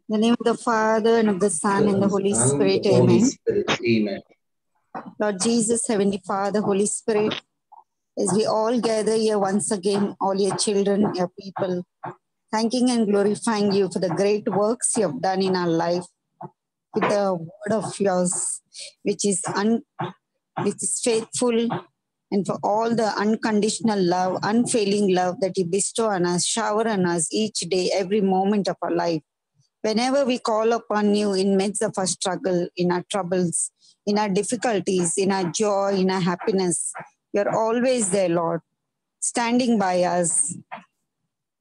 In the name of the Father, and of the Son, and the Holy Spirit. Amen. Amen. Lord Jesus, Heavenly Father, Holy Spirit, as we all gather here once again, all your children, your people, thanking and glorifying you for the great works you have done in our life with the word of yours, which is faithful, and for all the unconditional love, unfailing love that you bestow on us, shower on us each day, every moment of our life. Whenever we call upon you in midst of our struggle, in our troubles, in our difficulties, in our joy, in our happiness, you're always there, Lord, standing by us.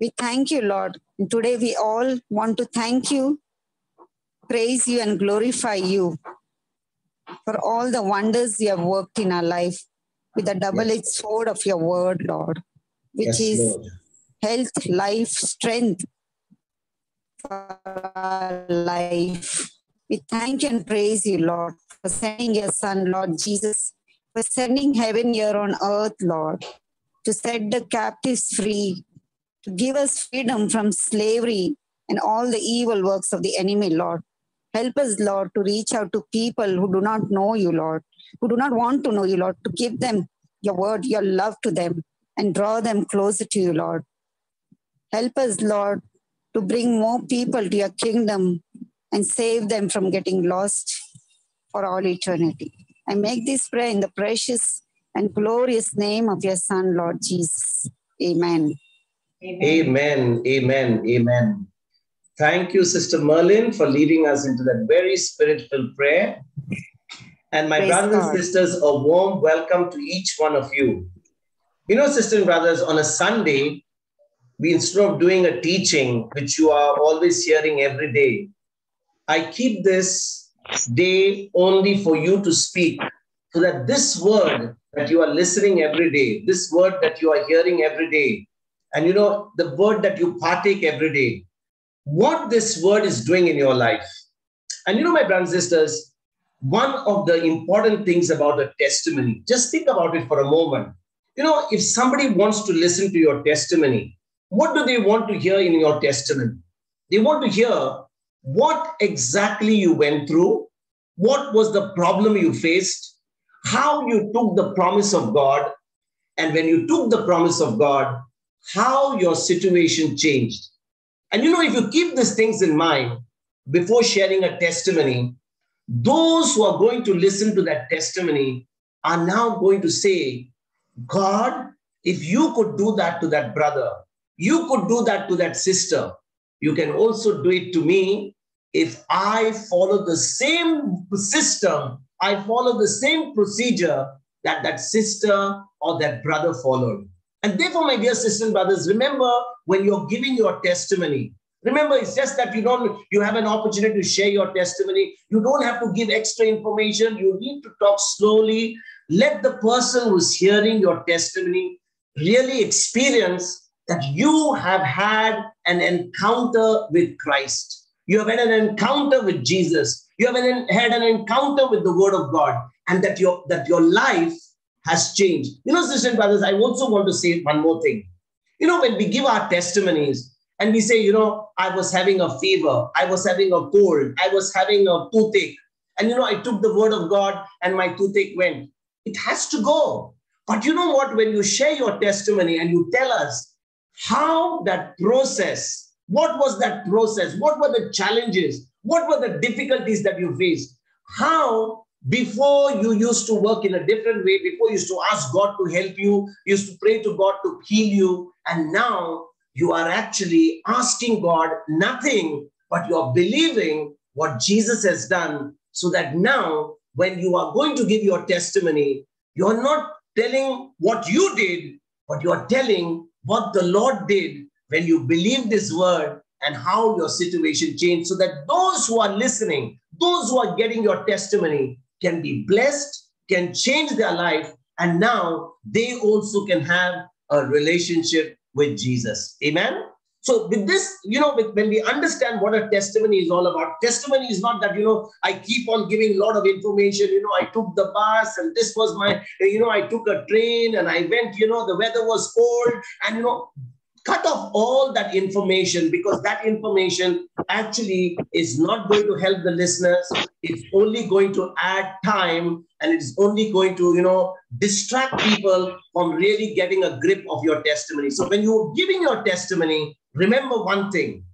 We thank you, Lord. And today we all want to thank you, praise you, and glorify you for all the wonders you have worked in our life with the double-edged sword of your word, Lord, which is Lord. health, life, strength for our life. We thank and praise you, Lord, for sending your Son, Lord Jesus, for sending heaven here on earth, Lord, to set the captives free, to give us freedom from slavery and all the evil works of the enemy, Lord. Help us, Lord, to reach out to people who do not know you, Lord, who do not want to know you, Lord, to give them your word, your love to them, and draw them closer to you, Lord. Help us, Lord, to bring more people to your kingdom and save them from getting lost for all eternity. I make this prayer in the precious and glorious name of your Son, Lord Jesus. Amen. Amen. Amen. Amen. Thank you, Sister Merlin, for leading us into that very spirit-filled prayer. And my Praise brothers God. and sisters, a warm welcome to each one of you. You know, sisters and brothers, on a Sunday, we, instead of doing a teaching, which you are always hearing every day, I keep this day only for you to speak, so that this word that you are listening every day, this word that you are hearing every day, and you know, the word that you partake every day, what this word is doing in your life. And you know, my brothers and sisters, one of the important things about a testimony, just think about it for a moment. You know, if somebody wants to listen to your testimony, what do they want to hear in your testimony? They want to hear what exactly you went through, what was the problem you faced, how you took the promise of God, and when you took the promise of God, how your situation changed. And you know, if you keep these things in mind before sharing a testimony, those who are going to listen to that testimony are now going to say, God, if you could do that to that brother, you could do that to that sister, you can also do it to me if I follow the same system, I follow the same procedure that that sister or that brother followed. And therefore, my dear sisters and brothers, remember when you're giving your testimony, remember, it's just that you have an opportunity to share your testimony. You don't have to give extra information. You need to talk slowly. Let the person who's hearing your testimony really experience that you have had an encounter with Christ. You have had an encounter with Jesus. You have had an encounter with the Word of God, and that your life has changed. You know, sisters and brothers, I also want to say one more thing. You know, when we give our testimonies and we say, you know, I was having a fever, I was having a cold, I was having a toothache, and you know, I took the word of God and my toothache went. It has to go. But you know what? When you share your testimony and you tell us how that process, what was that process? What were the challenges? What were the difficulties that you faced? How before you used to work in a different way, before you used to ask God to help you, you used to pray to God to heal you, and now you are actually asking God nothing, but you are believing what Jesus has done, so that now when you are going to give your testimony, you are not telling what you did, but you are telling what the Lord did when you believe this word and how your situation changed, so that those who are listening, those who are getting your testimony can be blessed, can change their life, and now they also can have a relationship with Jesus. Amen? So with this, you know, when we understand what a testimony is all about, testimony is not that, you know, I keep on giving a lot of information, you know, I took the bus and this was my, you know, I took a train and I went, you know, the weather was cold, and, you know, cut off all that information, because that information actually is not going to help the listeners. It's only going to add time, and it's only going to, distract people from really getting a grip of your testimony. So when you're giving your testimony, remember one thing.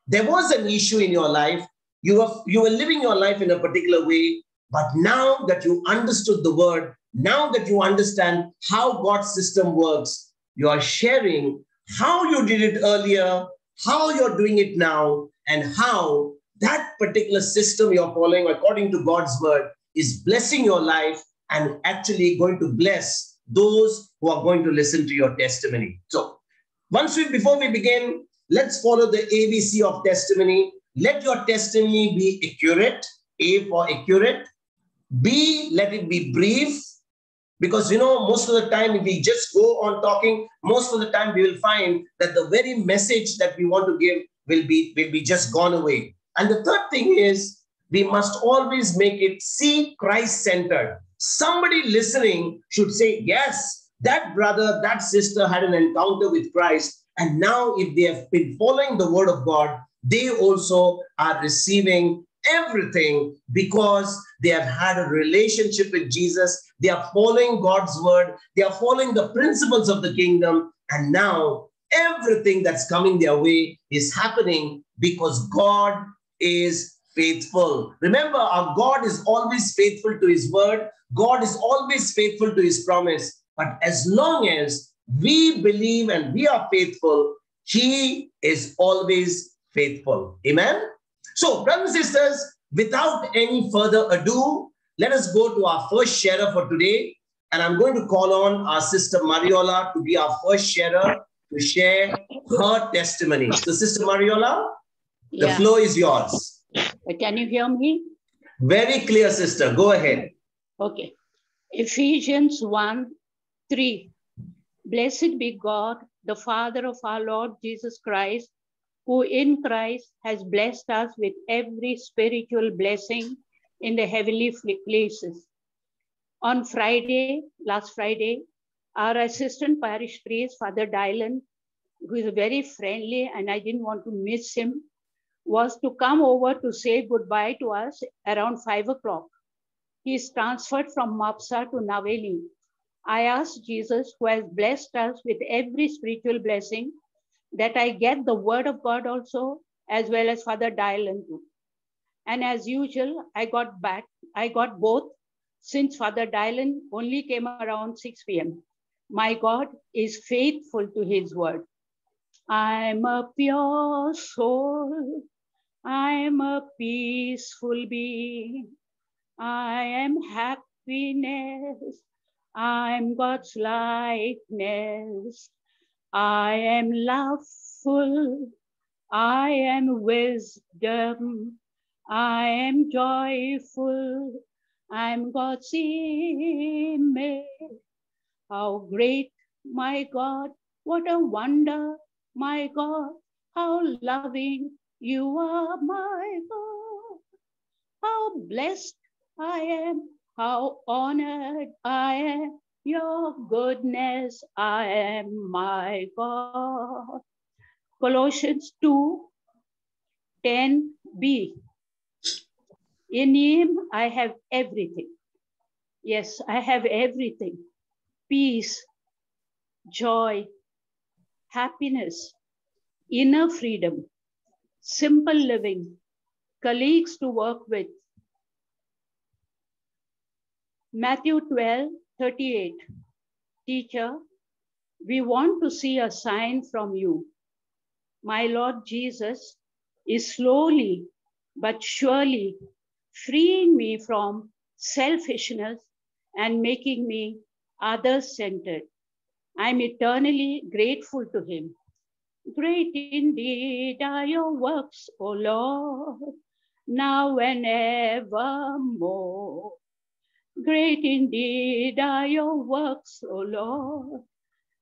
There was an issue in your life. You were living your life in a particular way, but now that you understood the word, now that you understand how God's system works, you are sharing how you did it earlier, how you're doing it now, and how that particular system you're following according to God's word is blessing your life and actually going to bless those who are going to listen to your testimony. So before we begin, let's follow the ABC of testimony. Let your testimony be accurate. A for accurate. B, let it be brief. Because, most of the time, if we just go on talking, most of the time we will find that the very message that we want to give will be just gone away. And the third thing is, we must always make it Christ-centered. Somebody listening should say, yes, that brother, that sister had an encounter with Christ. And now if they have been following the word of God, they also are receiving everything because they have had a relationship with Jesus. They are following God's word. They are following the principles of the kingdom. And now everything that's coming their way is happening because God is faithful. Remember, our God is always faithful to his word. God is always faithful to his promise. But as long as we believe and we are faithful, he is always faithful. Amen? So, brothers and sisters, without any further ado, let us go to our first sharer for today. And I'm going to call on our sister Mariola to be our first sharer to share her testimony. So, Sister Mariola, the floor is yours. Can you hear me? Very clear, sister. Go ahead. Okay. Ephesians 1:3. Blessed be God, the Father of our Lord Jesus Christ, who in Christ has blessed us with every spiritual blessing in the heavenly places. On last Friday, our assistant parish priest, Father Dylan, who is very friendly and I didn't want to miss him, was to come over to say goodbye to us around 5 o'clock. He is transferred from Mapsa to Naveli. I asked Jesus, who has blessed us with every spiritual blessing, that I get the word of God also, as well as Father Dylan too. And as usual, I got both, since Father Dylan only came around 6 p.m. My God is faithful to his word. I'm a pure soul. I'm a peaceful being. I am happiness. I'm God's likeness. I am loveful. I am wisdom. I am joyful. I'm God's image. How great, my God. What a wonder, my God. How loving you are, my God. How blessed I am. How honored I am. Your goodness, I am, my God. Colossians 2:10b. In him I have everything. Yes, I have everything. Peace, joy, happiness, inner freedom, simple living, colleagues to work with. Matthew 12:38. Teacher, we want to see a sign from you. My Lord Jesus is slowly but surely freeing me from selfishness and making me others-centered. I'm eternally grateful to him. Great indeed are your works, O Lord, now and evermore. Great indeed are your works, O Lord,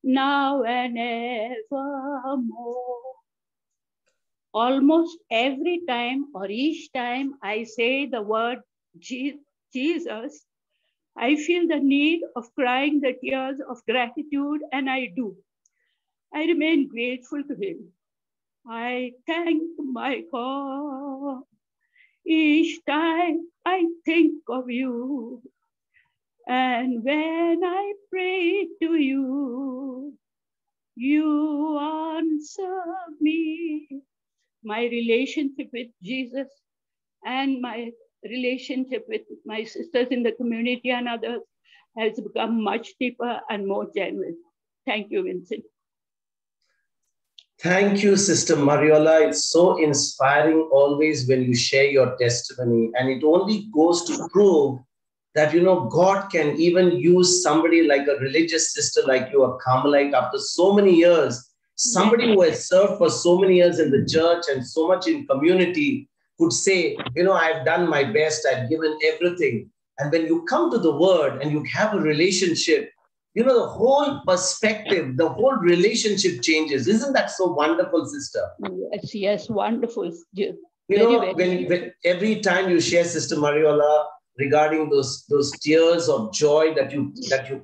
now and evermore. Almost every time or each time I say the word Jesus, I feel the need of crying the tears of gratitude, and I do. I remain grateful to him. I thank my God each time I think of you. And when I pray to you, you answer me. My relationship with Jesus and my relationship with my sisters in the community and others has become much deeper and more genuine. Thank you, Vincent. Thank you, Sister Mariola. It's so inspiring always when you share your testimony. And it only goes to prove that, God can even use somebody like a religious sister like you, a Carmelite, after so many years, somebody who has served for so many years in the church and so much in community could say, I've done my best, I've given everything. And when you come to the word and you have a relationship, the whole perspective, the whole relationship changes. Isn't that so wonderful, sister? Yes, wonderful. When every time you share, Sister Mariola, regarding those tears of joy that you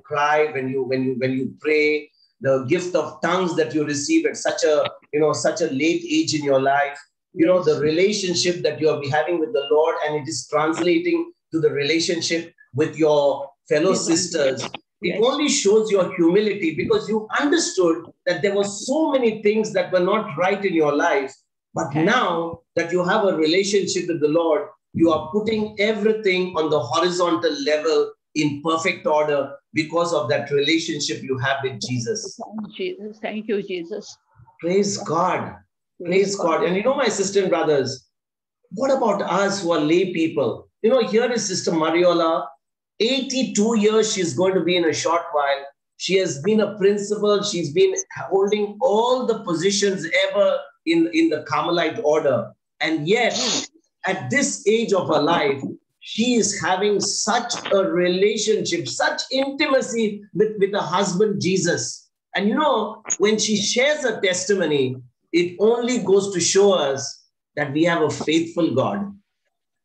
cry when you pray, the gift of tongues that you receive at such a late age in your life, the relationship that you are having with the Lord, and it is translating to the relationship with your fellow sisters. It only shows your humility, because you understood that there were so many things that were not right in your life. But now that you have a relationship with the Lord, you are putting everything on the horizontal level in perfect order because of that relationship you have with Jesus. Thank you, Jesus. Praise God. Praise God. And my sister and brothers, what about us who are lay people? Here is Sister Mariola. 82 years she's going to be in a short while. She has been a principal. She's been holding all the positions ever in the Carmelite order. And yet, at this age of her life, she is having such a relationship, such intimacy with her husband, Jesus. And when she shares her testimony, it only goes to show us that we have a faithful God.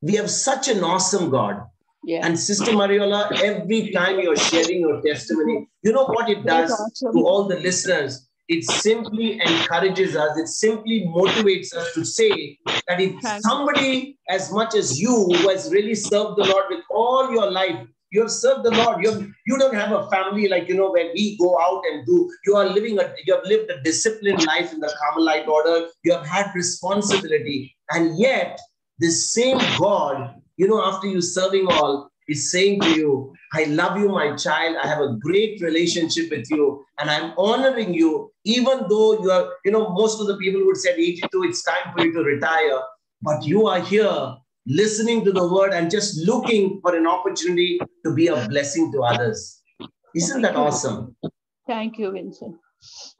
We have such an awesome God. Yeah. And Sister Mariola, every time you're sharing your testimony, you know what it does to all the listeners? It simply encourages us. It simply motivates us to say that if somebody as much as you who has really served the Lord with all your life, you have served the Lord. You don't have a family like, where we go out and do. You have lived a disciplined life in the Carmelite order. You have had responsibility. And yet, this same God, after you serving all, is saying to you, I love you, my child. I have a great relationship with you. And I'm honoring you, even though you are, most of the people would say at 82, it's time for you to retire. But you are here listening to the word and just looking for an opportunity to be a blessing to others. Isn't that awesome? Thank you, Vincent.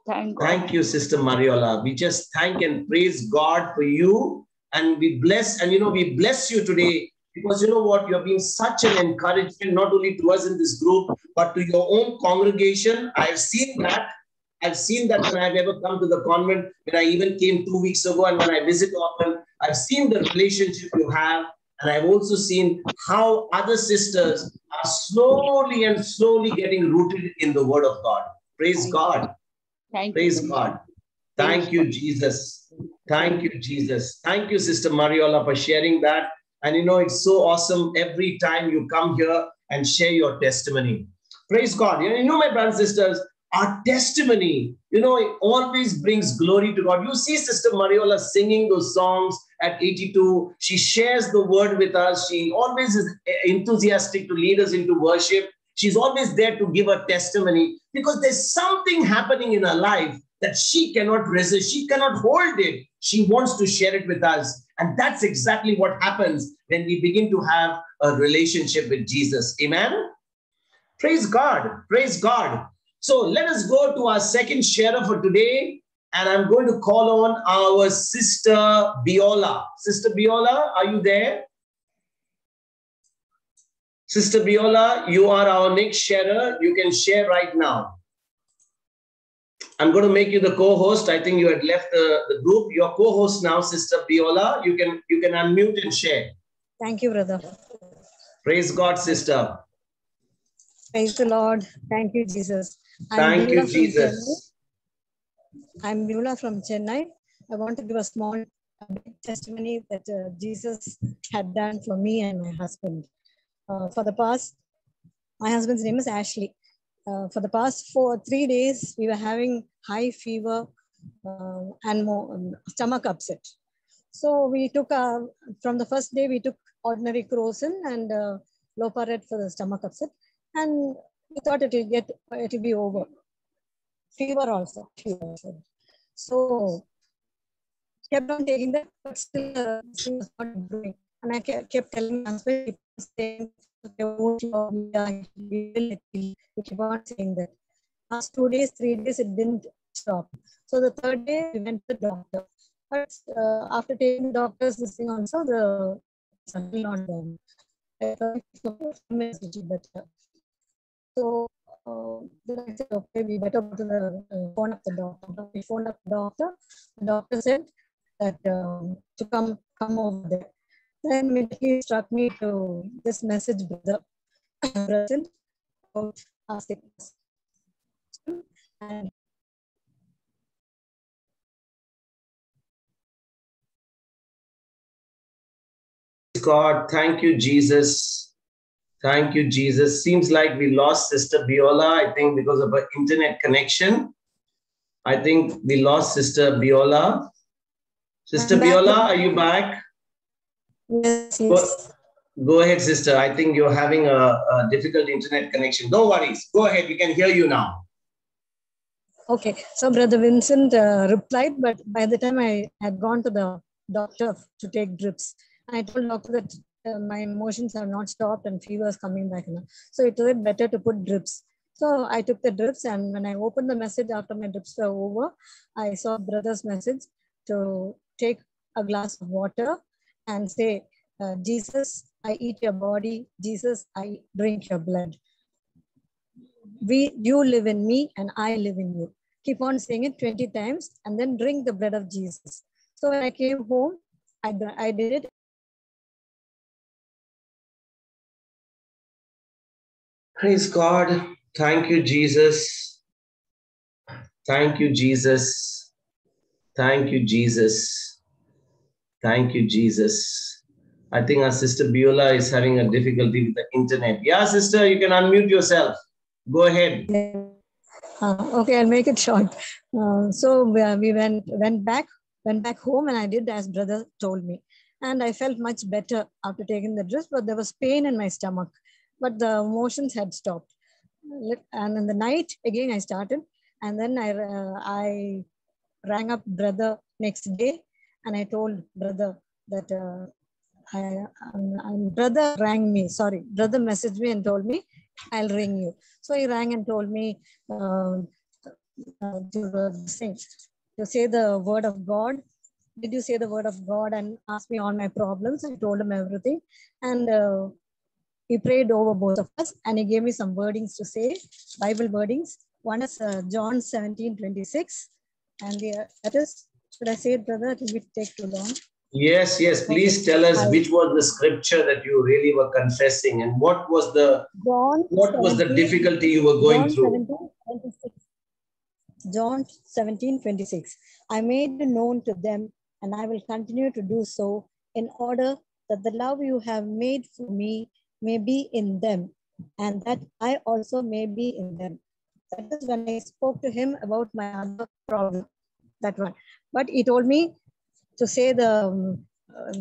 Thank you, Sister Mariola. We just thank and praise God for you. And we bless, and we bless you today, because you know what? You have been such an encouragement, not only to us in this group, but to your own congregation. I've seen that. I've seen that when I've ever come to the convent, when I even came 2 weeks ago, and when I visit often, I've seen the relationship you have. And I've also seen how other sisters are slowly getting rooted in the word of God. Praise God. Praise God. Thank you, Jesus. Thank you, Jesus. Thank you, Sister Mariola, for sharing that. And it's so awesome every time you come here and share your testimony. Praise God. My brothers and sisters, our testimony, it always brings glory to God. You see Sister Mariola singing those songs at 82. She shares the word with us. She always is enthusiastic to lead us into worship. She's always there to give a testimony, because there's something happening in her life that she cannot resist. She cannot hold it. She wants to share it with us. And that's exactly what happens when we begin to have a relationship with Jesus. Amen? Praise God. Praise God. So let us go to our second sharer for today. And I'm going to call on our Sister Biola. Sister Biola, are you there? Sister Biola, you are our next sharer. You can share right now. I'm going to make you the co-host. I think you had left the group. You're co-host now, Sister Biola. You can unmute and share. Thank you, brother. Praise God, sister. Praise the Lord. Thank you, Jesus. Thank you, Jesus. I'm Beulah from Chennai. I want to give a small testimony that Jesus had done for me and my husband. For the past, my husband's name is Ashley. For the past 3 days, we were having high fever and more, stomach upset. So we took, from the first day, we took ordinary Crocin and Loparet for the stomach upset. And we thought it'll be over. Fever also. So kept on taking that, but still this was not improving. And I kept telling my husband, saying, we keep on saying that. Last 2 days, 3 days, it didn't stop. So the third day, we went to the doctor. But after taking the doctor's listening also, the something not done. So then I said, okay, we better go to the phone of the doctor. We phoned up the doctor. The doctor said that to come over there. Then immediately struck me to this message, brother present about our sickness. And God, thank you, Jesus. Thank you, Jesus. Seems like we lost Sister Beulah, I think, because of her internet connection. I think we lost Sister Beulah. Sister Beulah, are you back? Yes, yes. Go ahead, sister. I think you're having a difficult internet connection. No worries. Go ahead. We can hear you now. Okay. So Brother Vincent replied, but by the time I had gone to the doctor to take drips, I told the doctor that my emotions have not stopped and fever is coming back now. So it was better to put drips. So I took the drips, and when I opened the message after my drips were over, I saw brother's message to take a glass of water and say, Jesus, I eat your body. Jesus, I drink your blood. You live in me and I live in you. Keep on saying it 20 times and then drink the blood of Jesus. So when I came home, I did it. Praise God. Thank you, Jesus. Thank you, Jesus. Thank you, Jesus. Thank you, Jesus. I think our Sister Beulah is having a difficulty with the internet. Yeah, sister, you can unmute yourself. Go ahead. Okay, I'll make it short. So we went back home, and I did as brother told me. And I felt much better after taking the drips, but there was pain in my stomach. But the motions had stopped. And in the night, again, I started. And then I rang up brother next day, and I told brother that brother rang me. Sorry, brother messaged me and told me, I'll ring you. So he rang and told me to say the word of God. Did you say the word of God? And asked me all my problems. I told him everything. And he prayed over both of us, and he gave me some wordings to say, Bible wordings. One is John 17:26. And that is, should I say it, brother? It will take too long. Yes, please tell us which was the scripture that you really were confessing, and what was the difficulty you were going through. John 17:26. I made it known to them, and I will continue to do so, in order that the love you have made for me may be in them, and that I also may be in them. That is when I spoke to him about my other problem, that one. But he told me to say the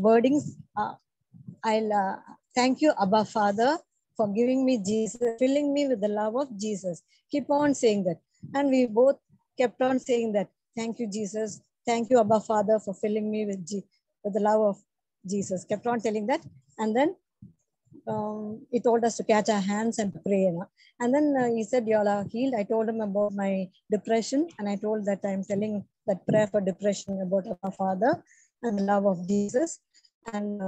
wordings. I'll thank you, Abba Father, for giving me Jesus, filling me with the love of Jesus. Keep on saying that. And we both kept on saying that. Thank you, Jesus. Thank you, Abba Father, for filling me with the love of Jesus. Kept on telling that. And then he told us to catch our hands and pray. And then he said, you all are healed. I told him about my depression. And I told that I'm telling that prayer for depression about our Father and the love of Jesus. And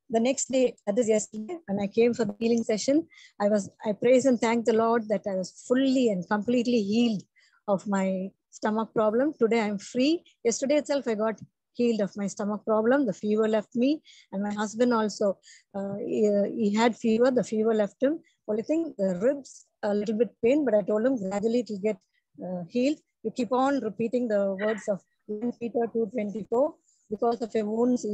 the next day, that is yesterday, when I came for the healing session, I praise and thank the Lord that I was fully and completely healed of my stomach problem. Today I'm free. Yesterday itself, I got healed of my stomach problem. The fever left me, and my husband also, he had fever. The fever left him. Only thing, the ribs, a little bit pain, but I told him gradually it will get healed. you keep on repeating the words of 1 Peter 2:24, because of your wounds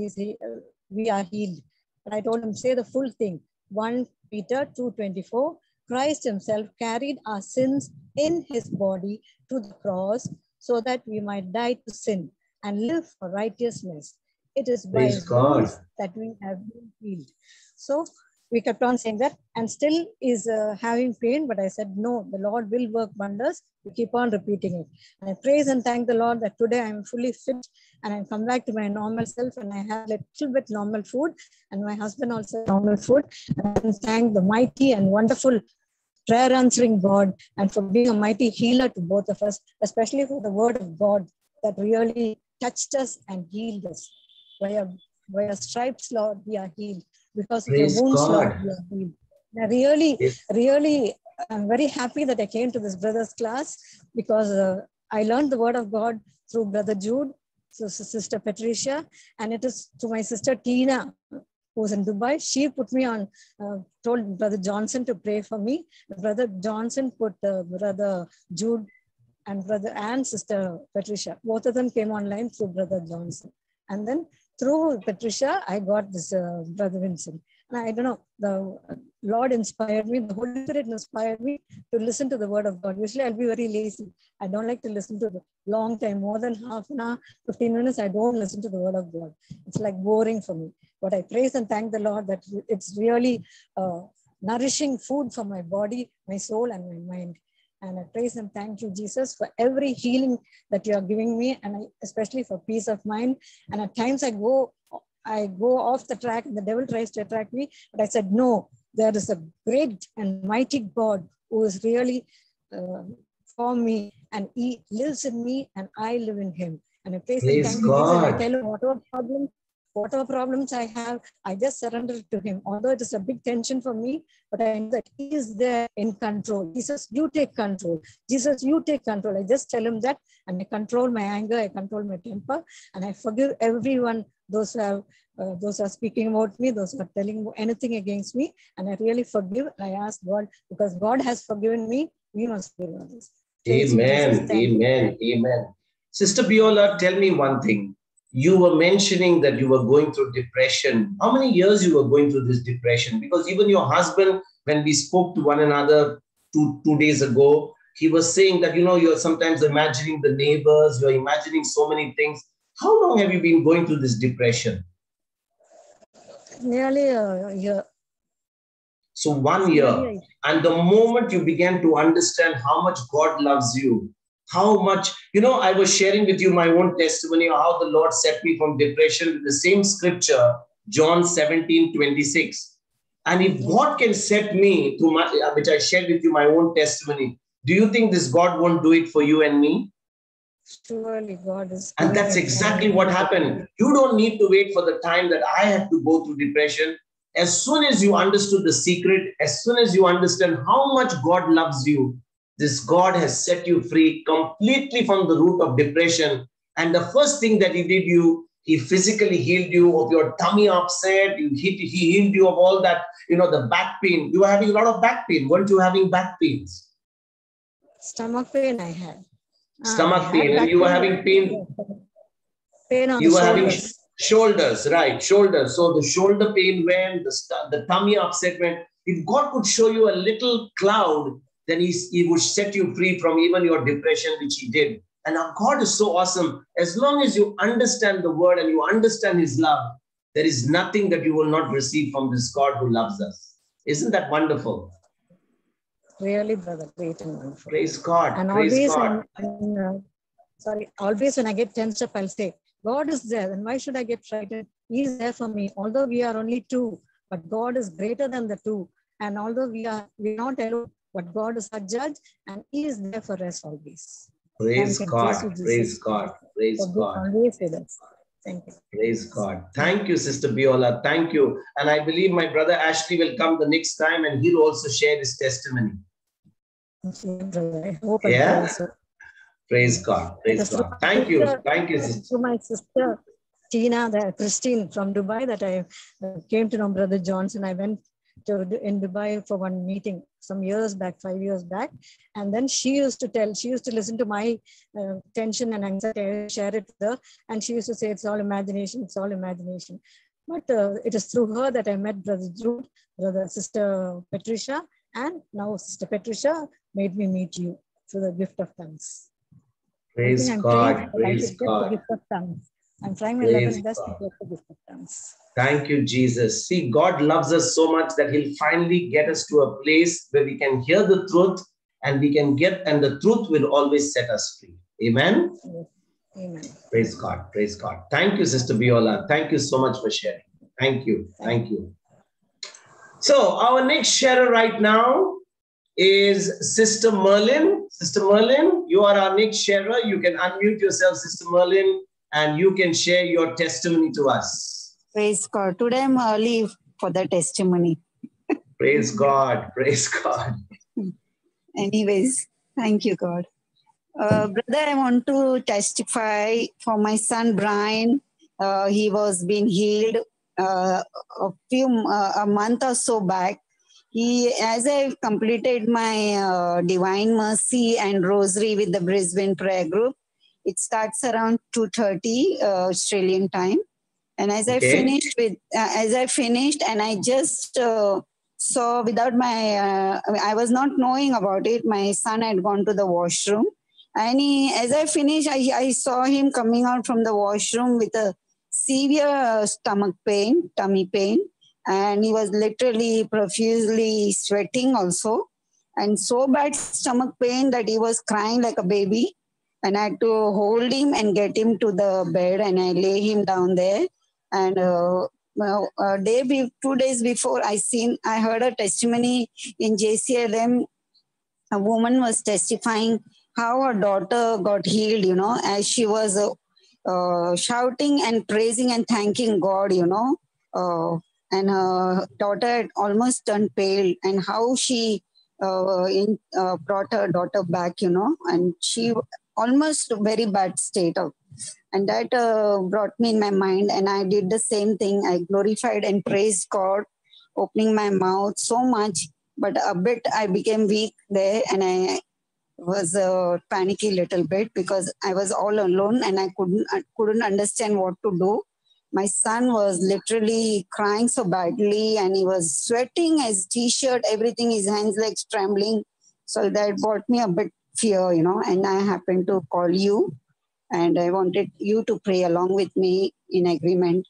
we are healed. But I told him, say the full thing. 1 Peter 2:24, Christ himself carried our sins in his body to the cross so that we might die to sin and live for righteousness. It is by Praise his God. wounds that we have been healed. So we kept on saying that, and still is having pain, but I said, no, the Lord will work wonders. We keep on repeating it. And I praise and thank the Lord that today I'm fully fit and I come back to my normal self, and I have a little bit normal food, and my husband also normal food. And I thank the mighty and wonderful prayer answering God, and for being a mighty healer to both of us, especially for the word of God that really touched us and healed us. By your stripes, Lord, we are healed. Because of Praise your wounds, God. Lord, we are healed. And really, I'm very happy that I came to this brother's class, because I learned the word of God through Brother Jude, so Sister Patricia, and it is to my sister Tina, who's in Dubai. She put me on, told Brother Johnson to pray for me. Brother Johnson put Brother Jude and Sister Patricia. Both of them came online through Brother Johnson. And then through Patricia, I got this Brother Vincent. And I don't know, the Lord inspired me, the Holy Spirit inspired me to listen to the word of God. Usually I'll be very lazy. I don't like to listen to the long time, more than half an hour, 15 minutes, I don't listen to the word of God. It's like boring for me. But I praise and thank the Lord that it's really nourishing food for my body, my soul, and my mind. And I praise and thank you, Jesus, for every healing that you are giving me, and especially for peace of mind. And at times I go off the track, and the devil tries to attract me. But I said, no, there is a great and mighty God who is really for me, and he lives in me, and I live in him. And I praise and thank you, Jesus. And I tell him whatever problems I have, I just surrender it to him. Although it is a big tension for me, but I know that he is there in control. Jesus, you take control. Jesus, you take control. I just tell him that, and I control my anger, I control my temper, and I forgive everyone, those who are speaking about me, those who are telling anything against me, and I really forgive. I ask God, because God has forgiven me, we must forgive others. Amen, amen, amen. Sister Biola, tell me one thing. You were mentioning that you were going through depression. How many years you were going through this depression? Because even your husband, when we spoke to one another two days ago, he was saying that, you're sometimes imagining the neighbors, you're imagining so many things. How long have you been going through this depression? Nearly a year. So 1 year. And the moment you began to understand how much God loves you, how much, I was sharing with you my own testimony of how the Lord set me from depression with the same scripture, John 17:26. And if God can set me to which I shared with you my own testimony, do you think this God won't do it for you and me? Surely God is. And that's exactly what happened. You don't need to wait for the time that I had to go through depression. As soon as you understood the secret, as soon as you understand how much God loves you, this God has set you free completely from the root of depression. And the first thing that he did, he physically healed you of your tummy upset. He healed you of all that, the back pain. You were having a lot of back pain. Weren't you having back pains? Stomach pain I had. Stomach pain. And you were having pain. Pain on you the were shoulders. Having shoulders, right? Shoulders. So the shoulder pain went, the tummy upset went. If God could show you a little cloud, then he would set you free from even your depression, which he did. And our God is so awesome. As long as you understand the word and you understand his love, there is nothing that you will not receive from this God who loves us. Isn't that wonderful? Really, brother, great and wonderful. Praise God. And praise always, God. Always when I get tensed up, I'll say, God is there. And why should I get frightened? He is there for me. Although we are only two, but God is greater than the two. And although we're not alone, but God is our judge, and he is there for us always. Praise God. Praise God. Praise God. Always with us. Thank you. Praise God. Thank you, Sister Biola. Thank you. And I believe my brother Ashley will come the next time and he'll also share his testimony. I hope yeah. So. Praise God. Praise God. Thank you. Thank you, sister. To my sister Tina, Christine from Dubai, that I came to know Brother Johnson. I went in Dubai for one meeting. some years back, 5 years back. And then she used to listen to my tension and anxiety, share it with her. And she used to say, it's all imagination, it's all imagination. But it is through her that I met Brother Jude, Sister Patricia, and now Sister Patricia made me meet you through the gift of tongues. Praise God. Praise God. The gift of tongues. I'm trying my level best to get the gift of tongues. Thank you, Jesus. See, God loves us so much that he'll finally get us to a place where we can hear the truth and the truth will always set us free. Amen. Yes. Amen. Praise God. Praise God. Thank you, Sister Biola. Thank you so much for sharing. Thank you. Thank you. So our next sharer right now is Sister Merlin. Sister Merlin, you are our next sharer. You can unmute yourself, Sister Merlin, and you can share your testimony to us. Praise God. Today I'm early for the testimony. Praise God. Praise God. Anyways, thank you, God. Brother, I want to testify for my son, Brian. He was being healed a month or so back. As I completed my Divine Mercy and Rosary with the Brisbane Prayer Group, it starts around 2:30 Australian time. And as I finished and I just saw without my, I was not knowing about it. My son had gone to the washroom. And as I finished, I saw him coming out from the washroom with a severe tummy pain. And he was literally profusely sweating also. And so bad stomach pain that he was crying like a baby. And I had to hold him and get him to the bed. And I lay him down there. And 2 days before, I heard a testimony in JCLM. A woman was testifying how her daughter got healed, as she was shouting and praising and thanking God, and her daughter had almost turned pale, and how she brought her daughter back, and she almost very bad state of, and that brought me in my mind, and I did the same thing. I glorified and praised God, opening my mouth so much, but a bit I became weak there, and I was panicky little bit because I was all alone and I couldn't understand what to do. My son was literally crying so badly and he was sweating, his t-shirt, everything, his hands like trembling. So that brought me a bit fear, and I happened to call you and I wanted you to pray along with me in agreement.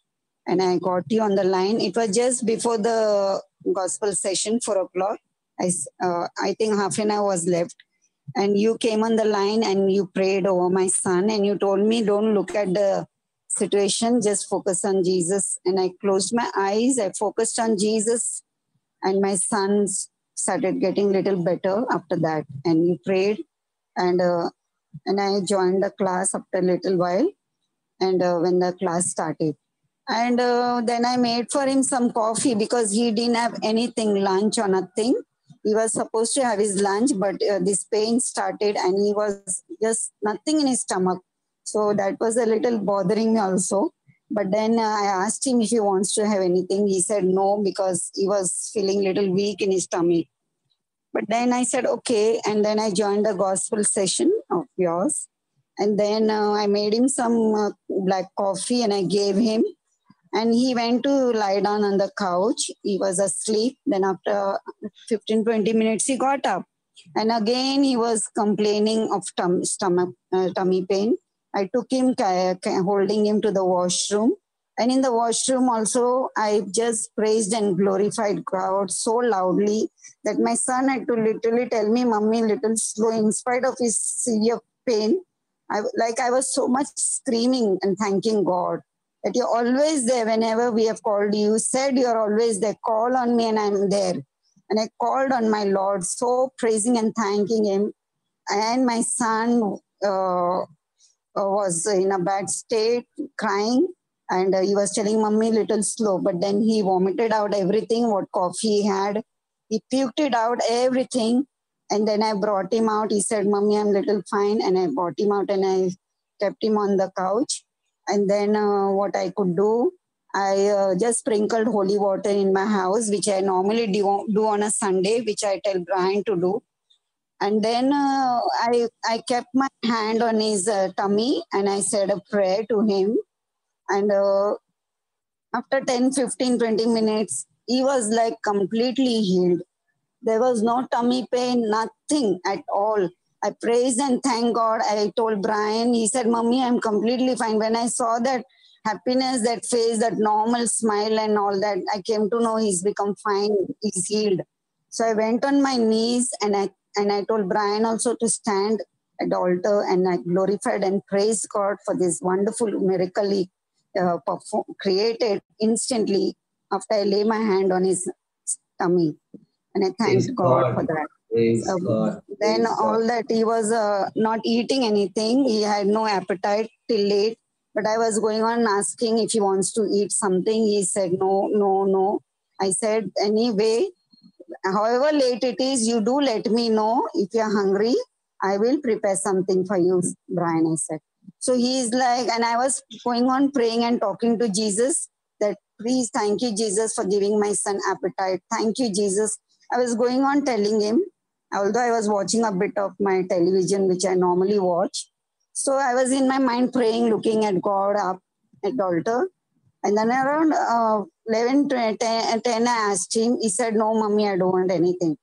And I got you on the line. It was just before the gospel session, 4 o'clock. I think half an hour was left. And you came on the line and you prayed over my son and you told me, don't look at the situation, just focus on Jesus. And I closed my eyes, I focused on Jesus, and my son started getting a little better after that. And you prayed, and I joined the class after a little while, and when the class started. And then I made for him some coffee because he didn't have anything, lunch or nothing. He was supposed to have his lunch, but this pain started and he was just nothing in his stomach. So that was a little bothering me also. But then I asked him if he wants to have anything. He said no, because he was feeling a little weak in his tummy. But then I said, okay. And then I joined the gospel session of yours. And then I made him some black coffee and I gave him. And he went to lie down on the couch. He was asleep. Then after 15-20 minutes, he got up. And again, he was complaining of tummy pain. I took him, holding him to the washroom. And in the washroom also, I just praised and glorified God so loudly that my son had to literally tell me, Mommy, little slow, in spite of his severe pain. I was so much screaming and thanking God. That you're always there whenever we have called you. You said you're always there. Call on me and I'm there. And I called on my Lord, so praising and thanking him. And my son was in a bad state, crying. And he was telling Mommy, little slow. But then he vomited out everything, what coffee he had. He puked it out, everything. And then I brought him out. He said, Mommy, I'm little fine. And I brought him out and I kept him on the couch. And then what I could do, I just sprinkled holy water in my house, which I normally do on a Sunday, which I tell Brian to do. And then I kept my hand on his tummy and I said a prayer to him. And after 10, 15, 20 minutes, he was like completely healed. There was no tummy pain, nothing at all. I praise and thank God. I told Brian, he said, Mommy, I'm completely fine. When I saw that happiness, that face, that normal smile and all that, I came to know he's become fine, he's healed. So I went on my knees and I told Brian also to stand at the altar, and I glorified and praised God for this wonderful miracle he created instantly after I lay my hand on his tummy. And I thanked God for that. Praise God. Then Praise all God. that he was not eating anything. He had no appetite till late. But I was going on asking if he wants to eat something. He said, no. I said, anyway, however late it is, you do let me know. If you're hungry, I will prepare something for you, Brian, I said. So he's like, and I was going on praying and talking to Jesus that, please, thank you, Jesus, for giving my son appetite. Thank you, Jesus. I was going on telling him, although I was watching a bit of my television, which I normally watch. So I was in my mind praying, looking at God up at the altar. And then around 11, 10, I asked him. He said, no, Mommy, I don't want anything.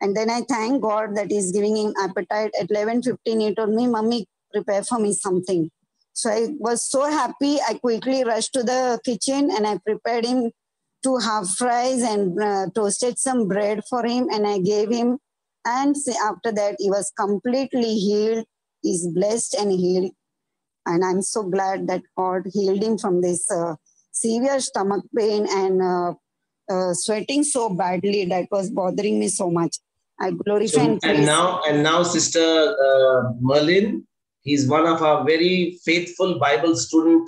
And then I thank God that he's giving him appetite. At 11:15, he told me, Mommy, prepare for me something. So I was so happy. I quickly rushed to the kitchen and I prepared him 2 half fries and toasted some bread for him. And I gave him. And after that, he was completely healed. He's blessed and healed. And I'm so glad that God healed him from this severe stomach pain and sweating so badly that was bothering me so much. I glorify and praise. And now, Sister Merlin, he's one of our very faithful Bible student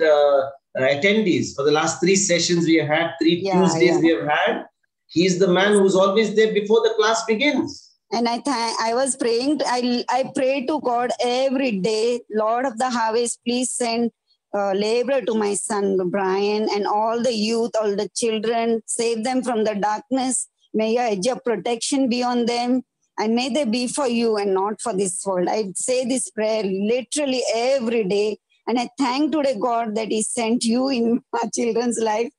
attendees. For the last 3 sessions we have had, 3 Tuesdays we have had. He's the man who's always there before the class begins. And I was praying, I pray to God every day, Lord of the harvest, please send labor to my son Brian and all the youth, all the children, save them from the darkness. May your edge of protection be on them, and may they be for you and not for this world. I say this prayer literally every day, and I thank today God that he sent you in my children's life.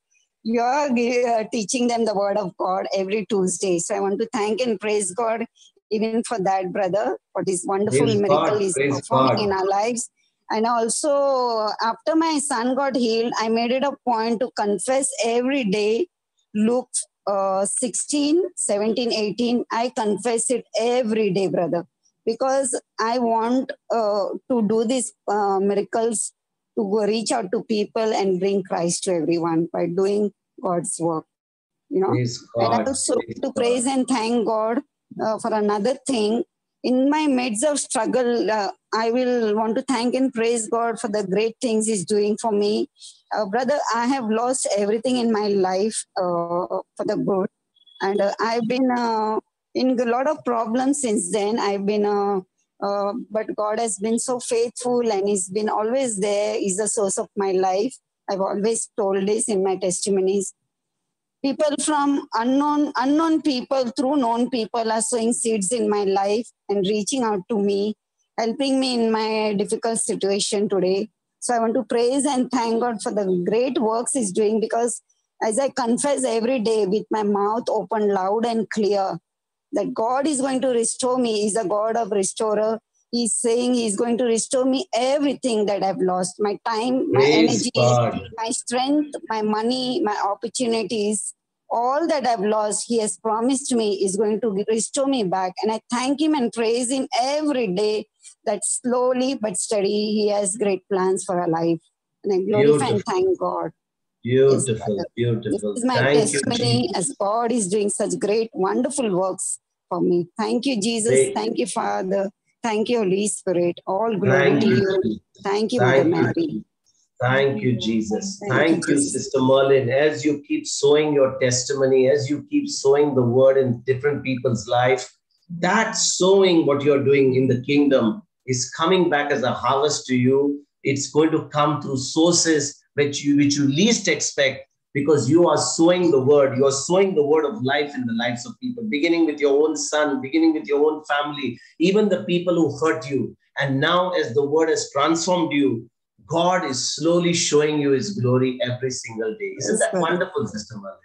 You are teaching them the word of God every Tuesday. So I want to thank and praise God even for that, brother, for this wonderful miracle he's performing in our lives. And also, after my son got healed, I made it a point to confess every day. Luke 16, 17, 18, I confess it every day, brother, because I want to do these miracles, to go reach out to people and bring Christ to everyone by doing God's work, you know. And also to praise and thank God for another thing. In my midst of struggle, I will want to thank and praise God for the great things he's doing for me. Brother, I have lost everything in my life for the good. And I've been in a lot of problems since then. I've been... but God has been so faithful and he's been always there. He's the source of my life. I've always told this in my testimonies. People from unknown people through known people are sowing seeds in my life and reaching out to me, helping me in my difficult situation today. So I want to praise and thank God for the great works he's doing, because as I confess every day with my mouth open loud and clear, that God is going to restore me. He's a God of restorer. He's saying he's going to restore me everything that I've lost. My time, my energy, my strength, my money, my opportunities, all that I've lost, he has promised me is going to restore me back. And I thank him and praise him every day that slowly but steady, he has great plans for our life. And I glorify and thank God. Beautiful, beautiful. This is my testimony as God is doing such great, wonderful works for me. Thank you, Jesus. Thank you, Father. Thank you, Holy Spirit. All glory to you. Thank you, Mother Mary. Thank you, Jesus. Thank you, Sister Merlin. As you keep sowing your testimony, as you keep sowing the word in different people's life, that sowing what you're doing in the kingdom is coming back as a harvest to you. It's going to come through sources which you least expect, because you are sowing the word. You are sowing the word of life in the lives of people, beginning with your own son, beginning with your own family, even the people who hurt you. And now as the word has transformed you, God is slowly showing you his glory every single day. Isn't that wonderful, Sister Merlin?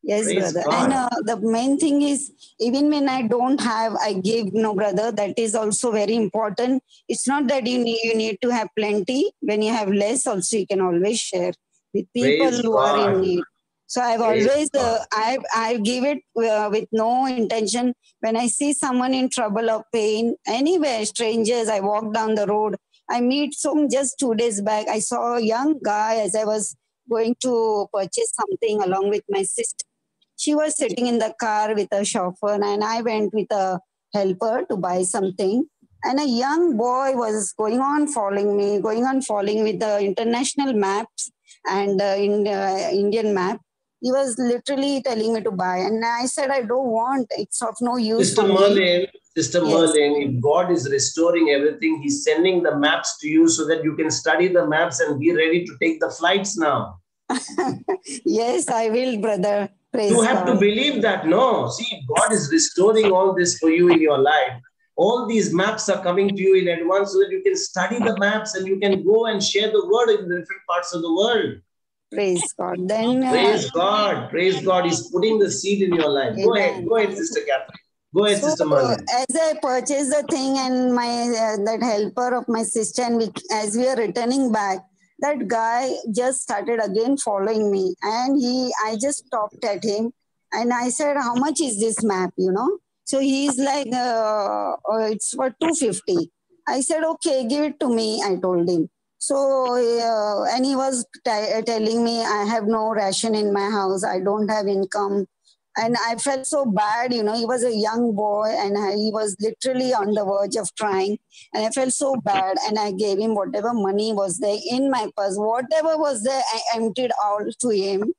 Yes, Praise brother. God. And the main thing is, even when I don't have, I give, no, brother. That is also very important. It's not that you need to have plenty. When you have less, also you can always share with people Praise who are in God. need. So I've Praise always, God. I give it with no intention. When I see someone in trouble or pain, anywhere, strangers, I walk down the road. I meet some. Just 2 days back, I saw a young guy as I was going to purchase something along with my sister. She was sitting in the car with a chauffeur, and I went with a helper to buy something. And a young boy was going on following me, with the international maps and Indian map. He was literally telling me to buy. And I said, I don't want, it's of no use for me. Sister Yes. Merlin, if God is restoring everything, he's sending the maps to you so that you can study the maps and be ready to take the flights now. Yes, I will, brother. Praise You have God. to believe that. No, see, God is restoring all this for you in your life. All these maps are coming to you in advance so that you can study the maps and you can go and share the word in the different parts of the world. Praise God. Then Praise God. Praise God. He's putting the seed in your life. Go ahead. Go ahead, Sister Catherine. Go ahead, Sister Merlin. As I purchased the thing, and my that helper of my sister, and as we are returning back, that guy just started again following me, and I just stopped at him, and I said, "How much is this map?" So he's like, "It's for 250." I said, "Okay, give it to me." I told him. So and he was telling me, "I have no ration in my house. I don't have income." And I felt so bad, he was a young boy and he was literally on the verge of crying. And I felt so bad. And I gave him whatever money was there in my purse, whatever was there, I emptied all to him.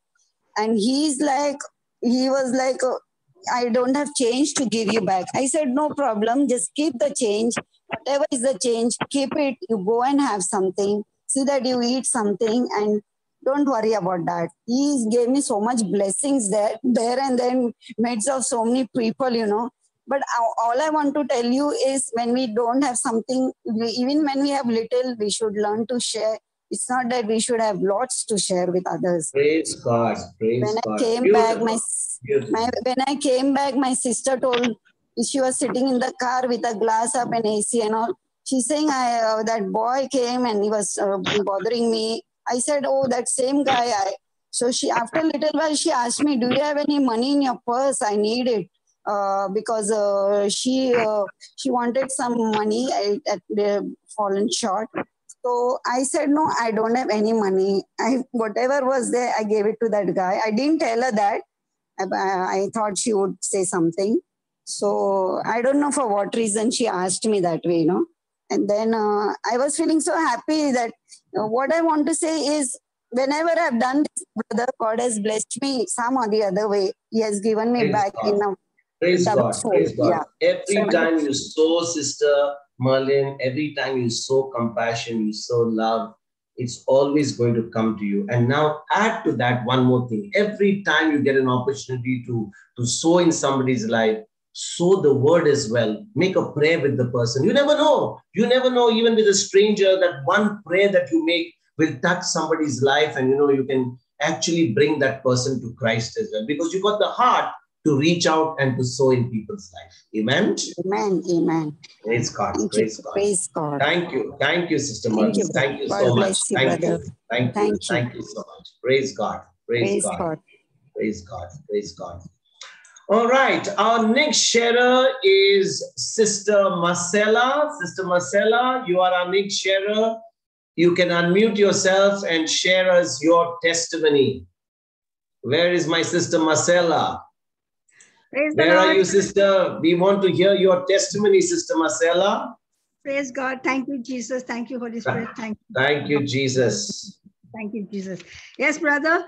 And he was like, I don't have change to give you back. I said, no problem. Just keep the change. Whatever is the change, keep it. You go and have something. See that you eat something and don't worry about that. He gave me so much blessings there and then midst of so many people. But all I want to tell you is when we don't have something, even when we have little, we should learn to share. It's not that we should have lots to share with others. Praise God. Praise when God. I came Beautiful. back, my sister told, she was sitting in the car with a glass up and AC and all. She's saying, that boy came and he was bothering me. I said, oh, that same guy. So after a little while, she asked me, do you have any money in your purse? I need it. Because she wanted some money at fallen short. So I said, no, I don't have any money. Whatever was there, I gave it to that guy. I didn't tell her that. I thought she would say something. So I don't know for what reason she asked me that way, And then I was feeling so happy that what I want to say is, whenever I've done this, brother, God has blessed me some or the other way. He has given me back in a Praise God. Praise God. Yeah. Every time you sow, Sister Merlin, every time you sow compassion, you sow love, it's always going to come to you. And now add to that one more thing. Every time you get an opportunity to sow in somebody's life, sow the word as well. Make a prayer with the person. You never know. You never know, even with a stranger, that one prayer that you make will touch somebody's life. And, you can actually bring that person to Christ as well, because you got the heart to reach out and to sow in people's life. Amen? Amen. Amen. Praise God. Praise God. Praise God. Thank you. Thank you, Sister Merlin. Thank you so much. Thank you. Thank you. Thank you so much. Praise God. Praise God. Praise God. Praise God. All right. Our next sharer is Sister Marcella. Sister Marcella, you are our next sharer. You can unmute yourself and share us your testimony. Where is my Sister Marcella? Where are you, sister? We want to hear your testimony, Sister Marcella. Praise God. Thank you, Jesus. Thank you, Holy Spirit. Thank you, Jesus. Thank you, Jesus. Yes, brother.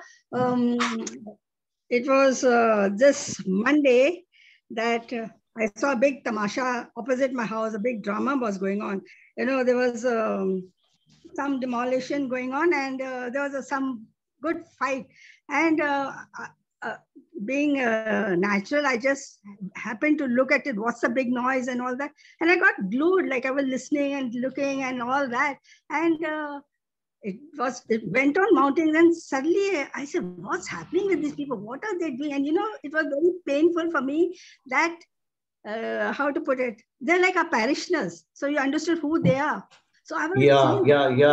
It was this Monday that I saw a big tamasha opposite my house. A big drama was going on. There was some demolition going on, and there was some good fight. And being natural, I just happened to look at it. What's the big noise and all that? And I got glued, like I was listening and looking and all that. And it went on mounting, and suddenly I said, what's happening with these people? What are they doing? And it was very painful for me that, how to put it, they're like our parishioners. So you understood who they are. So I was thinking,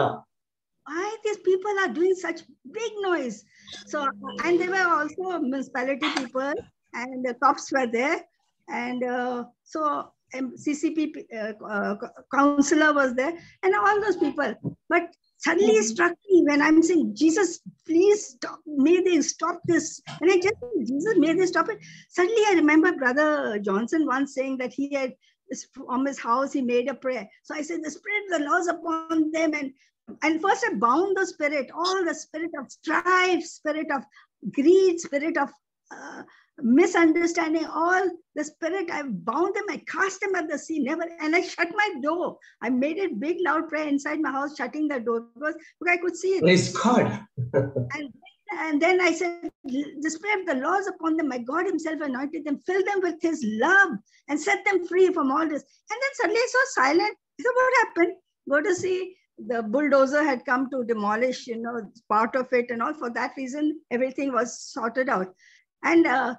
why these people are doing such big noise? So, and there were also municipality people, and the cops were there. And so CCP councillor was there, and all those people. But suddenly it struck me when I'm saying, Jesus, please stop, may they stop this. And I just, Jesus, may they stop it. Suddenly I remember Brother Johnson once saying that he had, from his house, he made a prayer. So I said, the Spirit of the Lord upon them. And first I bound the spirit, all the spirit of strife, spirit of greed, spirit of misunderstanding, all the spirit, I bound them, I cast them at the sea, never, and I shut my door. I made a big loud prayer inside my house, shutting the door because I could see it. Praise God. And then I said, the Spirit of the Lord is upon them. My God himself anointed them, filled them with his love and set them free from all this. And then suddenly I saw silent. I said, what happened? Go to see. The bulldozer had come to demolish, part of it, and all. For that reason, everything was sorted out. And I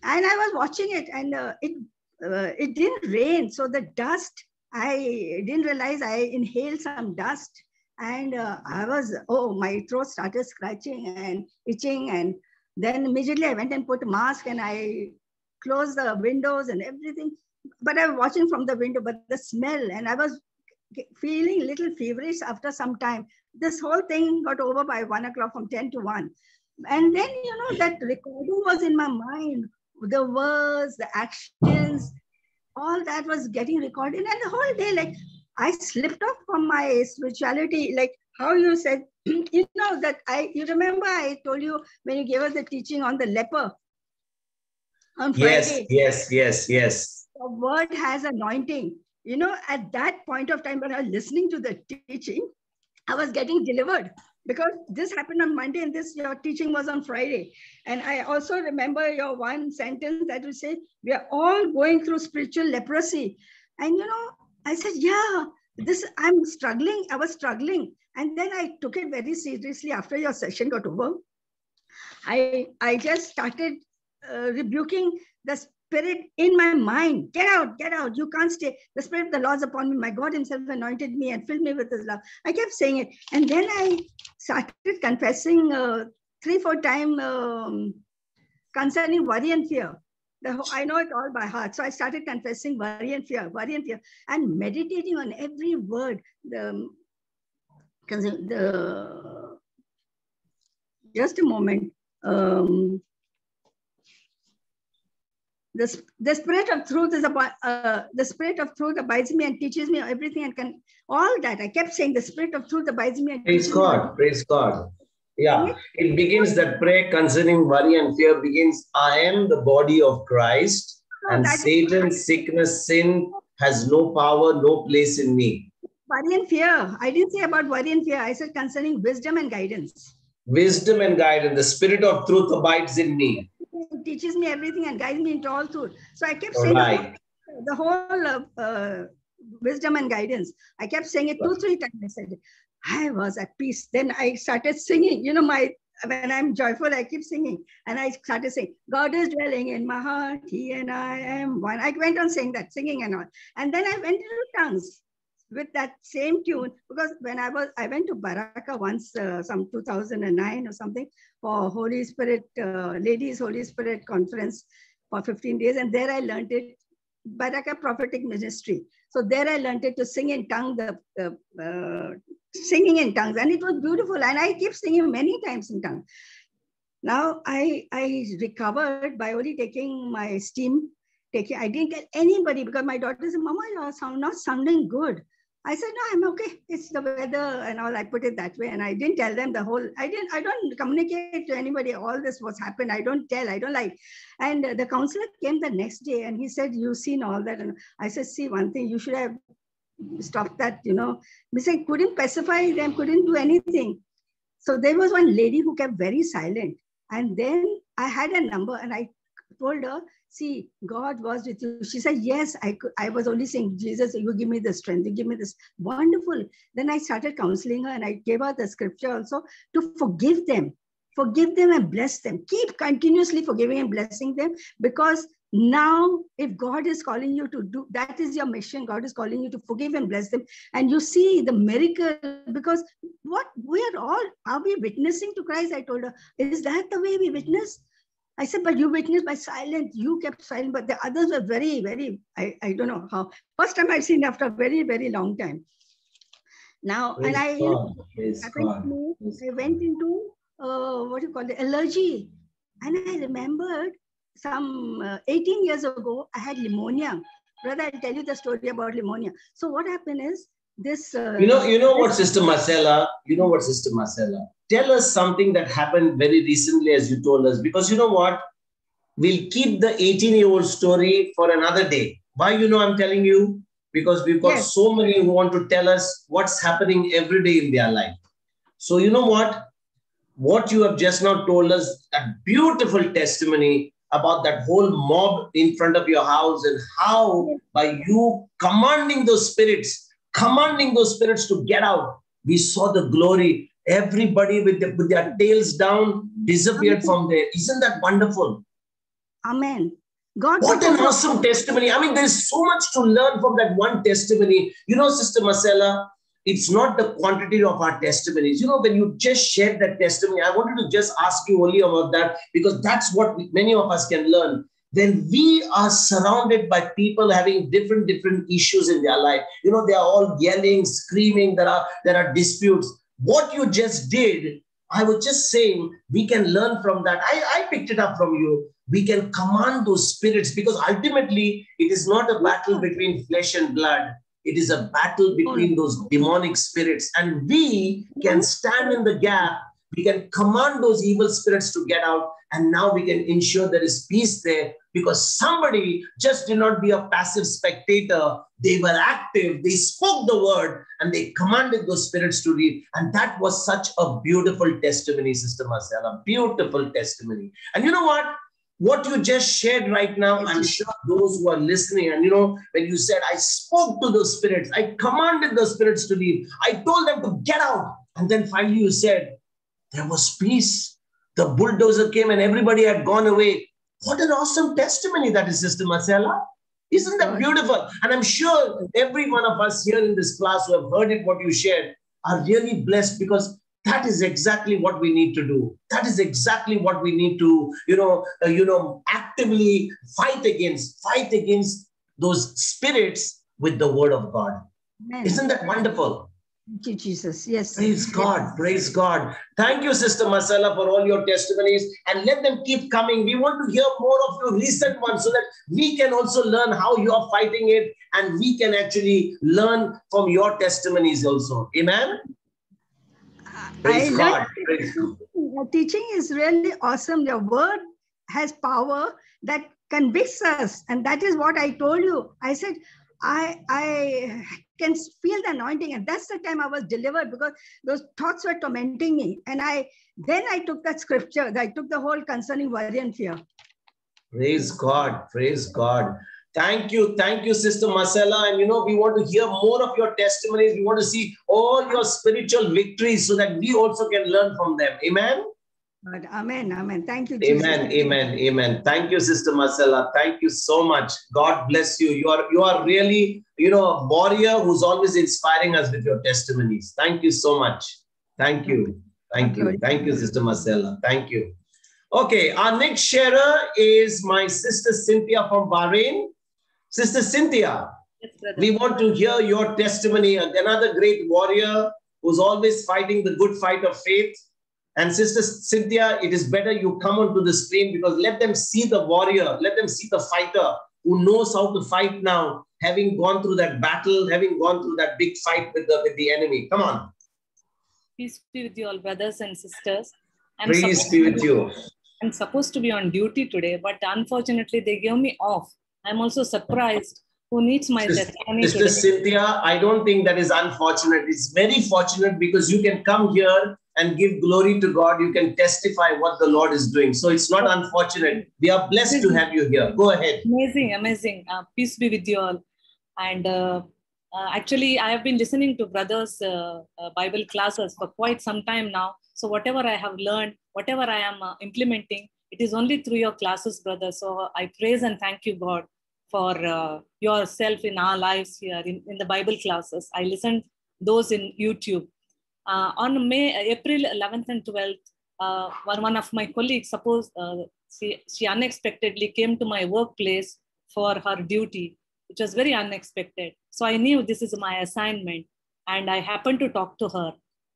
was watching it, and it didn't rain. So the dust, I didn't realize I inhaled some dust, and my throat started scratching and itching. And then immediately I went and put a mask, and I closed the windows and everything. But I was watching from the window, but the smell, and I was feeling a little feverish after some time. This whole thing got over by 1 o'clock, from 10 to 1. And then, that recording was in my mind. The words, the actions, all that was getting recorded. And the whole day, like, I slipped off from my spirituality, like how you said, you remember I told you when you gave us the teaching on the leper on Friday. Yes. The word has anointing. At that point of time when I was listening to the teaching, I was getting delivered because this happened on Monday and your teaching was on Friday. And I also remember your one sentence that you say, we are all going through spiritual leprosy. And, I said, yeah, I'm struggling. I was struggling. And then I took it very seriously after your session got over. I just started rebuking the spirit in my mind. Get out. You can't stay. The Spirit of the Lord is upon me. My God himself anointed me and filled me with his love. I kept saying it. And then I started confessing 3-4 times concerning worry and fear. I know it all by heart. So I started confessing worry and fear, and meditating on every word. Just a moment. The Spirit of truth is about the Spirit of truth abides in me and teaches me everything, and all that. I kept saying the Spirit of truth abides in me. And praise God. Yeah, it begins, that prayer concerning worry and fear begins, I am the body of Christ, and Satan, sickness, sin has no power, no place in me. Worry and fear. I didn't say about worry and fear. I said concerning wisdom and guidance. Wisdom and guidance. The Spirit of truth abides in me. It teaches me everything and guides me into all truth. So I kept saying the whole wisdom and guidance. I kept saying it 2-3 times. I said, I was at peace. Then I started singing. When I'm joyful, I keep singing. And I started saying, God is dwelling in my heart. He and I am one. I went on saying that, singing and all. And then I went into tongues with that same tune, because when I went to Baraka once, some 2009 or something, for Holy Spirit, Ladies Holy Spirit Conference for 15 days. And there I learned it, Baraka Prophetic Ministry. So there I learned it to sing in tongue, singing in tongues. And it was beautiful. And I keep singing many times in tongue. Now I recovered by only taking my steam. I didn't tell anybody, because my daughter said, Mama, you're not sounding good. I said, no, I'm okay. It's the weather and all. I put it that way. And I didn't tell them I don't communicate to anybody. All this what's happened. I don't tell. I don't like. And the counselor came the next day and he said, you've seen all that. And I said, see, one thing, you should have stop that, I couldn't pacify them, couldn't do anything. So there was one lady who kept very silent. And then I had a number and I told her, see, God was with you. She said, yes, I was only saying, Jesus, you give me the strength, you give me this. Wonderful. Then I started counseling her and I gave her the scripture also to forgive them and bless them. Keep continuously forgiving and blessing them, because now if God is calling you to do, that is your mission. God is calling you to forgive and bless them. And you see the miracle, because what we are we witnessing to Christ? I told her, is that the way we witness? I said, but you witnessed by silent, you kept silent, but the others were very, very, I don't know how. First time I've seen after a very, very long time. Now, Praise and I, God. I went into, the allergy. And I remembered some 18 years ago, I had pneumonia. Brother, I'll tell you the story about pneumonia. So what happened is this... you know what, Sister Marcella? Tell us something that happened very recently, as you told us, because you know what? We'll keep the 18-year-old story for another day. Why, I'm telling you? Because we've got so many who want to tell us what's happening every day in their life. So you know what? What you have just now told us, a beautiful testimony about that whole mob in front of your house, and how by you commanding those spirits to get out, we saw the glory. Everybody with their tails down disappeared from there. Isn't that wonderful? Amen. God, what an awesome testimony. I mean, there's so much to learn from that one testimony. Sister Marcella, it's not the quantity of our testimonies. When you just shared that testimony, I wanted to just ask you only about that, because that's what many of us can learn. When we are surrounded by people having different issues in their life, they are all yelling, screaming, there are disputes. What you just did, I was just saying, we can learn from that. I picked it up from you. We can command those spirits, because ultimately it is not a battle between flesh and blood. It is a battle between those demonic spirits. And we can stand in the gap. We can command those evil spirits to get out. And now we can ensure there is peace there, because somebody just did not be a passive spectator. They were active. They spoke the word and they commanded those spirits to leave. And that was such a beautiful testimony, Sister Marcella. Beautiful testimony. And you know what? What you just shared right now, I'm sure those who are listening, and when you said, I spoke to those spirits, I commanded those spirits to leave, I told them to get out. And then finally you said, there was peace. The bulldozer came and everybody had gone away. What an awesome testimony that is, Sister Marcella. Isn't that beautiful? And I'm sure every one of us here in this class who have heard it, what you shared, are really blessed, because that is exactly what we need to do. That is exactly what we need to, actively fight against those spirits with the word of God. Amen. Isn't that wonderful? Thank you, Jesus. Yes. Praise God. Praise God. Thank you, Sister Marcella, for all your testimonies, and let them keep coming. We want to hear more of your recent ones, so that we can also learn how you are fighting it, and we can actually learn from your testimonies also. Amen. Praise God. Your teaching is really awesome. Your word has power that convicts us. And that is what I told you. I said, I can feel the anointing. And that's the time I was delivered, because those thoughts were tormenting me. And then I took that scripture. I took the whole concerning worry and fear. Praise God. Praise God. Thank you, Sister Marcella. And we want to hear more of your testimonies. We want to see all your spiritual victories, so that we also can learn from them. Amen. God, amen. Amen. Thank you, Jesus. Amen. Thank you, Sister Marcella. Thank you so much. God bless you. You are really, a warrior who's always inspiring us with your testimonies. Thank you so much. Thank you. Thank you, Sister Marcella. Thank you. Okay, our next sharer is my sister Cynthia from Bahrain. Sister Cynthia, yes, we want to hear your testimony. Another great warrior who's always fighting the good fight of faith. And Sister Cynthia, it is better you come onto the screen, because let them see the warrior, let them see the fighter who knows how to fight now, having gone through that battle, having gone through that big fight with the enemy. Come on. Peace be with you all, brothers and sisters. Peace be with you. I'm supposed to be on duty today, but unfortunately they gave me off. I'm also surprised who needs my Sister testimony today. Cynthia, I don't think that is unfortunate. It's very fortunate because you can come here and give glory to God. You can testify what the Lord is doing. So it's not unfortunate. We are blessed to have you here. Go ahead. Amazing, amazing. Peace be with you all. And actually, I have been listening to brothers' Bible classes for quite some time now. So whatever I have learned, whatever I am implementing, it is only through your classes, brother. So I praise and thank you, God, for yourself in our lives here in the Bible classes. I listened those in YouTube. On April 11th and 12th, one of my colleagues, she unexpectedly came to my workplace for her duty, which was very unexpected. So I knew this is my assignment, and I happened to talk to her.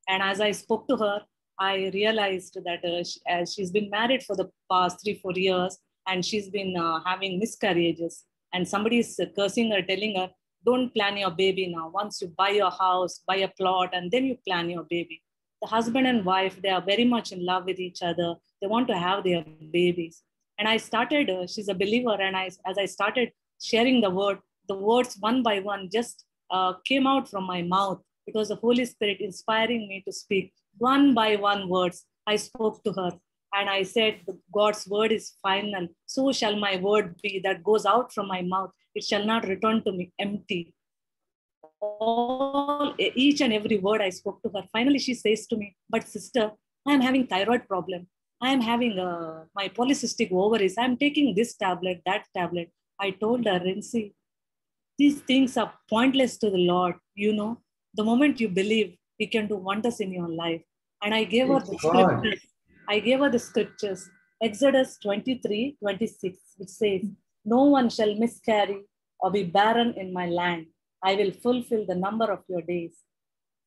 And as I spoke to her, I realized that as she's been married for the past 3-4 years, and she's been having miscarriages, and somebody is cursing her, telling her, don't plan your baby now. Once you buy your house, buy a plot, and then you plan your baby. The husband and wife, they are very much in love with each other. They want to have their babies. And I started, she's a believer, and as I started sharing the words one by one just came out from my mouth. It was the Holy Spirit inspiring me to speak one by one words. I spoke to her and I said, God's word is final. So shall my word be that goes out from my mouth. It shall not return to me empty. Each and every word I spoke to her. Finally, she says to me, but sister, I am having thyroid problem. I am having my polycystic ovaries. I am taking this tablet, that tablet. I told her, Rinsi, these things are pointless to the Lord. You know, the moment you believe, He can do wonders in your life. And I gave her the scriptures. I gave her the scriptures. Exodus 23:26, which says, no one shall miscarry or be barren in my land. I will fulfill the number of your days.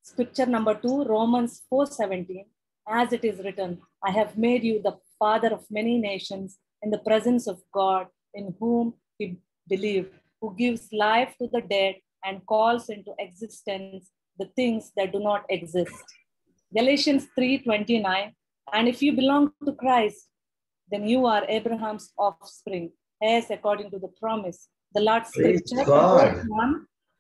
Scripture number 2, Romans 4:17, as it is written, I have made you the father of many nations in the presence of God, in whom he believed, who gives life to the dead and calls into existence the things that do not exist. Galatians 3:29, and if you belong to Christ, then you are Abraham's offspring, heirs according to the promise. The Lord's scripture,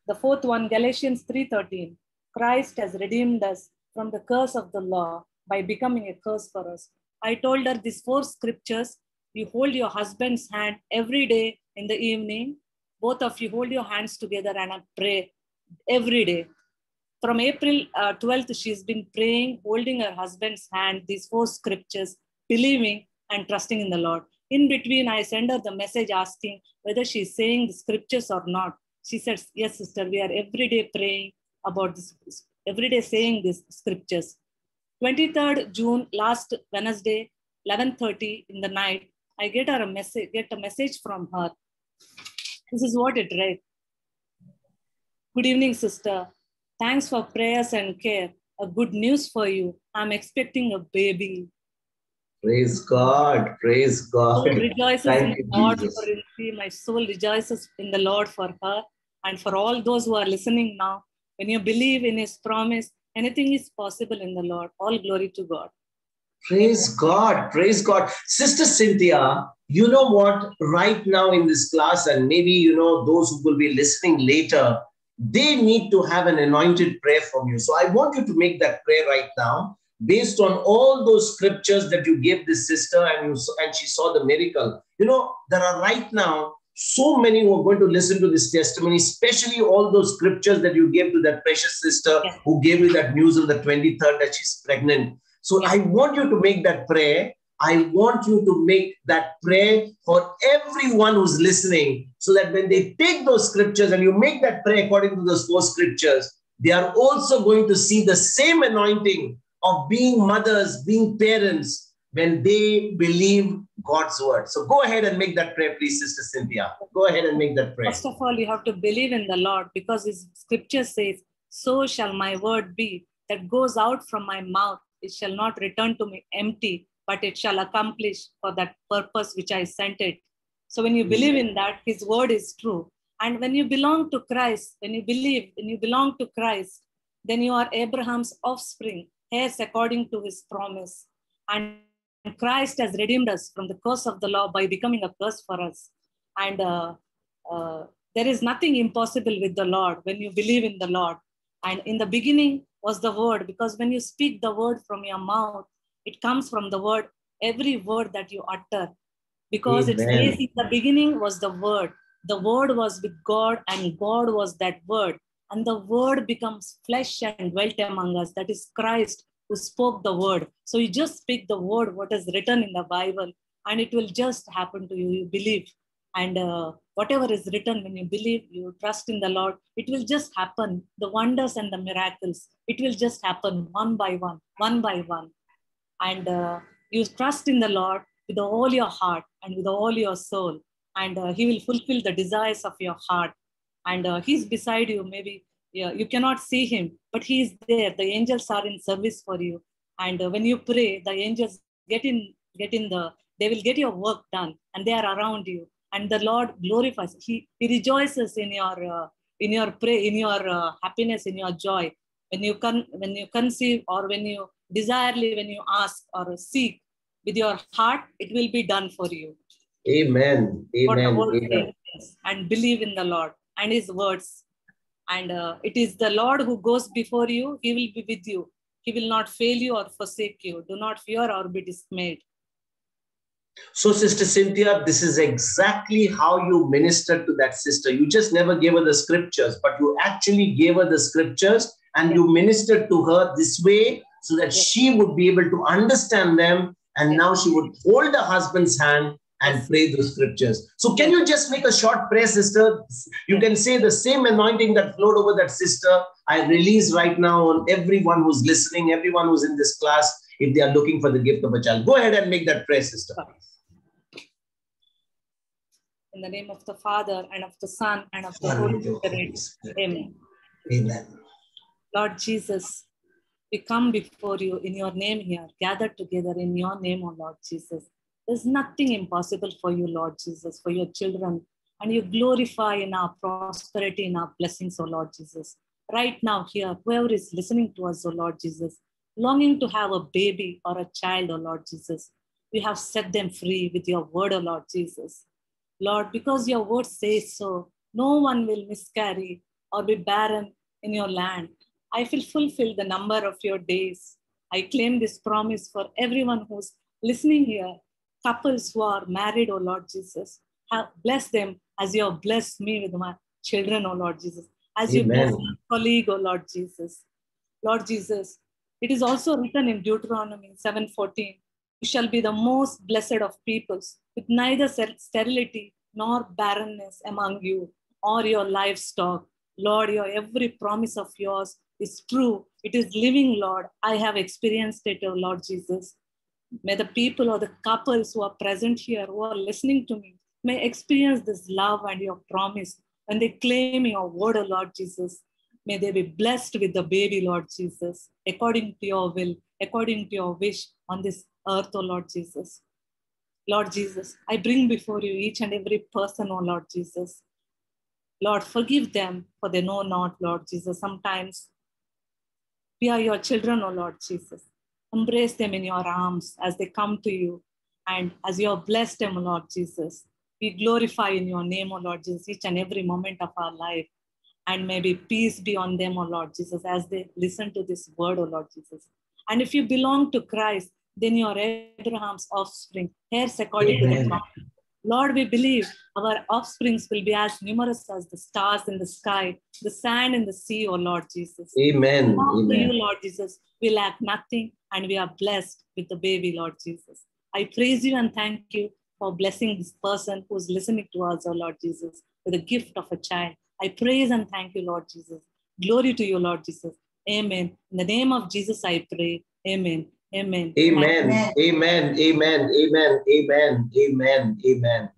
the fourth one, Galatians 3:13. Christ has redeemed us from the curse of the law by becoming a curse for us. I told her these 4 scriptures, you hold your husband's hand every day in the evening. Both of you hold your hands together and pray every day. From April 12th, she's been praying, holding her husband's hand, these 4 scriptures, believing and trusting in the Lord. In between, I send her the message asking whether she's saying the scriptures or not. She says, yes, sister, we are every day praying about this, every day saying these scriptures. 23rd June, last Wednesday, 11:30 in the night, I get a message from her. This is what it read. Good evening, sister. Thanks for prayers and care. A good news for you. I'm expecting a baby. Praise God. Praise God. Soul rejoices in the Lord for Rinsi. My soul rejoices in the Lord for her. And for all those who are listening now, when you believe in His promise, anything is possible in the Lord. All glory to God. Praise God. Praise God. Sister Cynthia, you know what? Right now in this class, and maybe, you know, those who will be listening later, they need to have an anointed prayer from you. So I want you to make that prayer right now, based on all those scriptures that you gave this sister and she saw the miracle. You know, there are right now so many who are going to listen to this testimony, especially all those scriptures that you gave to that precious sister who gave you that news on the 23rd that she's pregnant. So I want you to make that prayer. I want you to make that prayer for everyone who's listening, so that when they take those scriptures and you make that prayer according to those 4 scriptures, they are also going to see the same anointing of being mothers, being parents, when they believe God's word. So go ahead and make that prayer, please, Sister Cynthia. Go ahead and make that prayer. First of all, you have to believe in the Lord, because His scripture says, so shall my word be that goes out from my mouth. It shall not return to me empty, but it shall accomplish for that purpose which I sent it. So when you believe in that, His word is true. And when you belong to Christ, when you believe, when you belong to Christ, then you are Abraham's offspring, heirs according to His promise. And Christ has redeemed us from the curse of the law by becoming a curse for us. And There is nothing impossible with the Lord when you believe in the Lord. And in the beginning was the word, because when you speak the word from your mouth, it comes from the word, every word that you utter. Because it says in the beginning was the word was with God, and God was that word. And the word becomes flesh and dwelt among us. That is Christ who spoke the word. So you just speak the word, what is written in the Bible, and it will just happen to you. You believe. And whatever is written, when you believe, you trust in the Lord, it will just happen. The wonders and the miracles, it will just happen one by one, one by one. And you trust in the Lord with all your heart and with all your soul. And he will fulfill the desires of your heart. And he's beside you. Maybe you cannot see him, but he is there. The angels are in service for you. And when you pray, the angels they will get your work done, and they are around you. And the Lord glorifies. He rejoices in your prayer, in your happiness, in your joy. When you conceive, or when you desirely, when you ask or seek with your heart, it will be done for you. Amen. Amen. Amen. And believe in the Lord and his words. And it is the Lord who goes before you. He will be with you. He will not fail you or forsake you. Do not fear or be dismayed. So, Sister Cynthia, this is exactly how you ministered to that sister. You just never gave her the scriptures, but you actually gave her the scriptures, and you ministered to her this way so that she would be able to understand them. And now she would hold her husband's hand and pray the scriptures. So can you just make a short prayer, sister? You can say the same anointing that flowed over that sister, I release right now on everyone who's listening, everyone who's in this class, if they are looking for the gift of a child. Go ahead and make that prayer, sister. In the name of the Father, and of the Son, and of the Holy Spirit. Amen. Amen. Lord Jesus, we come before you in your name here, gathered together in your name, O Lord Jesus. There's nothing impossible for you, Lord Jesus, for your children. And you glorify in our prosperity, in our blessings, O Lord Jesus. Right now here, whoever is listening to us, O Lord Jesus, longing to have a baby or a child, O Lord Jesus, we have set them free with your word, O Lord Jesus. Lord, because your word says so, no one will miscarry or be barren in your land. I will fulfill the number of your days. I claim this promise for everyone who's listening here. Couples who are married, O Lord Jesus, bless them as you have blessed me with my children, O Lord Jesus. As you bless my colleague, O Lord Jesus. Lord Jesus, it is also written in Deuteronomy 7:14, you shall be the most blessed of peoples, with neither sterility nor barrenness among you or your livestock. Lord, your every promise of yours is true. It is living, Lord. I have experienced it, O Lord Jesus. May the people or the couples who are present here, who are listening to me, may experience this love and your promise when they claim your word, O Lord Jesus. May they be blessed with the baby, Lord Jesus, according to your will, according to your wish on this earth, O Lord Jesus. Lord Jesus, I bring before you each and every person, O Lord Jesus. Lord, forgive them, for they know not, Lord Jesus. Sometimes we are your children, O Lord Jesus. Embrace them in your arms as they come to you. And as you have blessed them, O Lord Jesus, we glorify in your name, O Lord Jesus, each and every moment of our life. And maybe peace be on them, O Lord Jesus, as they listen to this word, O Lord Jesus. And if you belong to Christ, then you are Abraham's offspring, heirs according to the promise. Lord, we believe our offsprings will be as numerous as the stars in the sky, the sand in the sea, O Lord Jesus. Amen. Amen. To you, Lord Jesus, we lack nothing, and we are blessed with the baby, Lord Jesus. I praise you and thank you for blessing this person who's listening to us, O Lord Jesus, with the gift of a child. I praise and thank you, Lord Jesus. Glory to you, Lord Jesus. Amen. In the name of Jesus, I pray. Amen. Amen. Amen. Amen. Amen. Amen. Amen. Amen. Amen.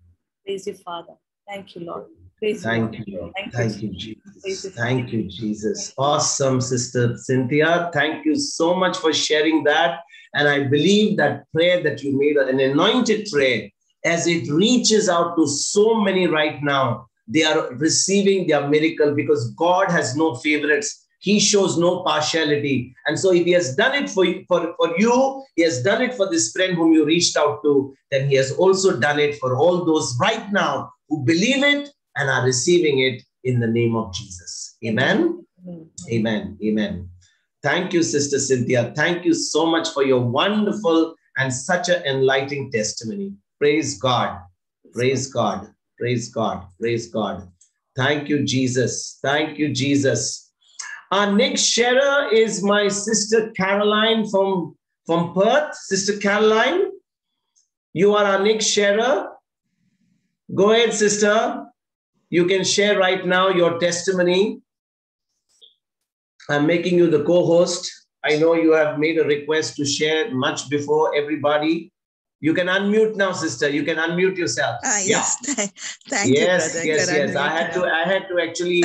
Praise you, Father. Thank you, Lord. Praise Thank you, you, Lord. Thank you, Jesus. Thank you, Jesus. Awesome, Sister Cynthia. Thank you so much for sharing that. And I believe that prayer that you made, an anointed prayer, as it reaches out to so many right now, they are receiving their miracle because God has no favorites. He shows no partiality. And so if he has done it for you, he has done it for this friend whom you reached out to, then he has also done it for all those right now who believe it and are receiving it in the name of Jesus. Amen. Amen. Amen. Thank you, Sister Cynthia. Thank you so much for your wonderful and such an enlightening testimony. Praise God. Praise God. Praise God. Praise God. Thank you, Jesus. Thank you, Jesus. Our next sharer is my sister Caroline from Perth. Sister Caroline, you are our next sharer. Go ahead, sister. You can share right now your testimony. I'm making you the co-host. I know you have made a request to share much before everybody. You can unmute now, sister. You can unmute yourself. Yes, thank you, brother. Yes. I had to actually,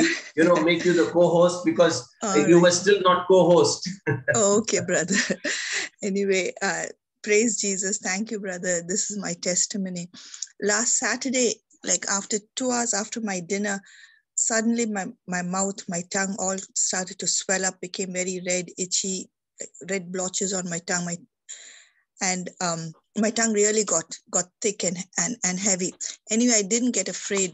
make you the co-host because you were still not co-host. Okay, brother. Anyway, praise Jesus. Thank you, brother. This is my testimony. Last Saturday, like after 2 hours after my dinner, suddenly my mouth, my tongue all started to swell up, became very red, itchy, red blotches on my tongue. My tongue really got thick and heavy. Anyway, I didn't get afraid,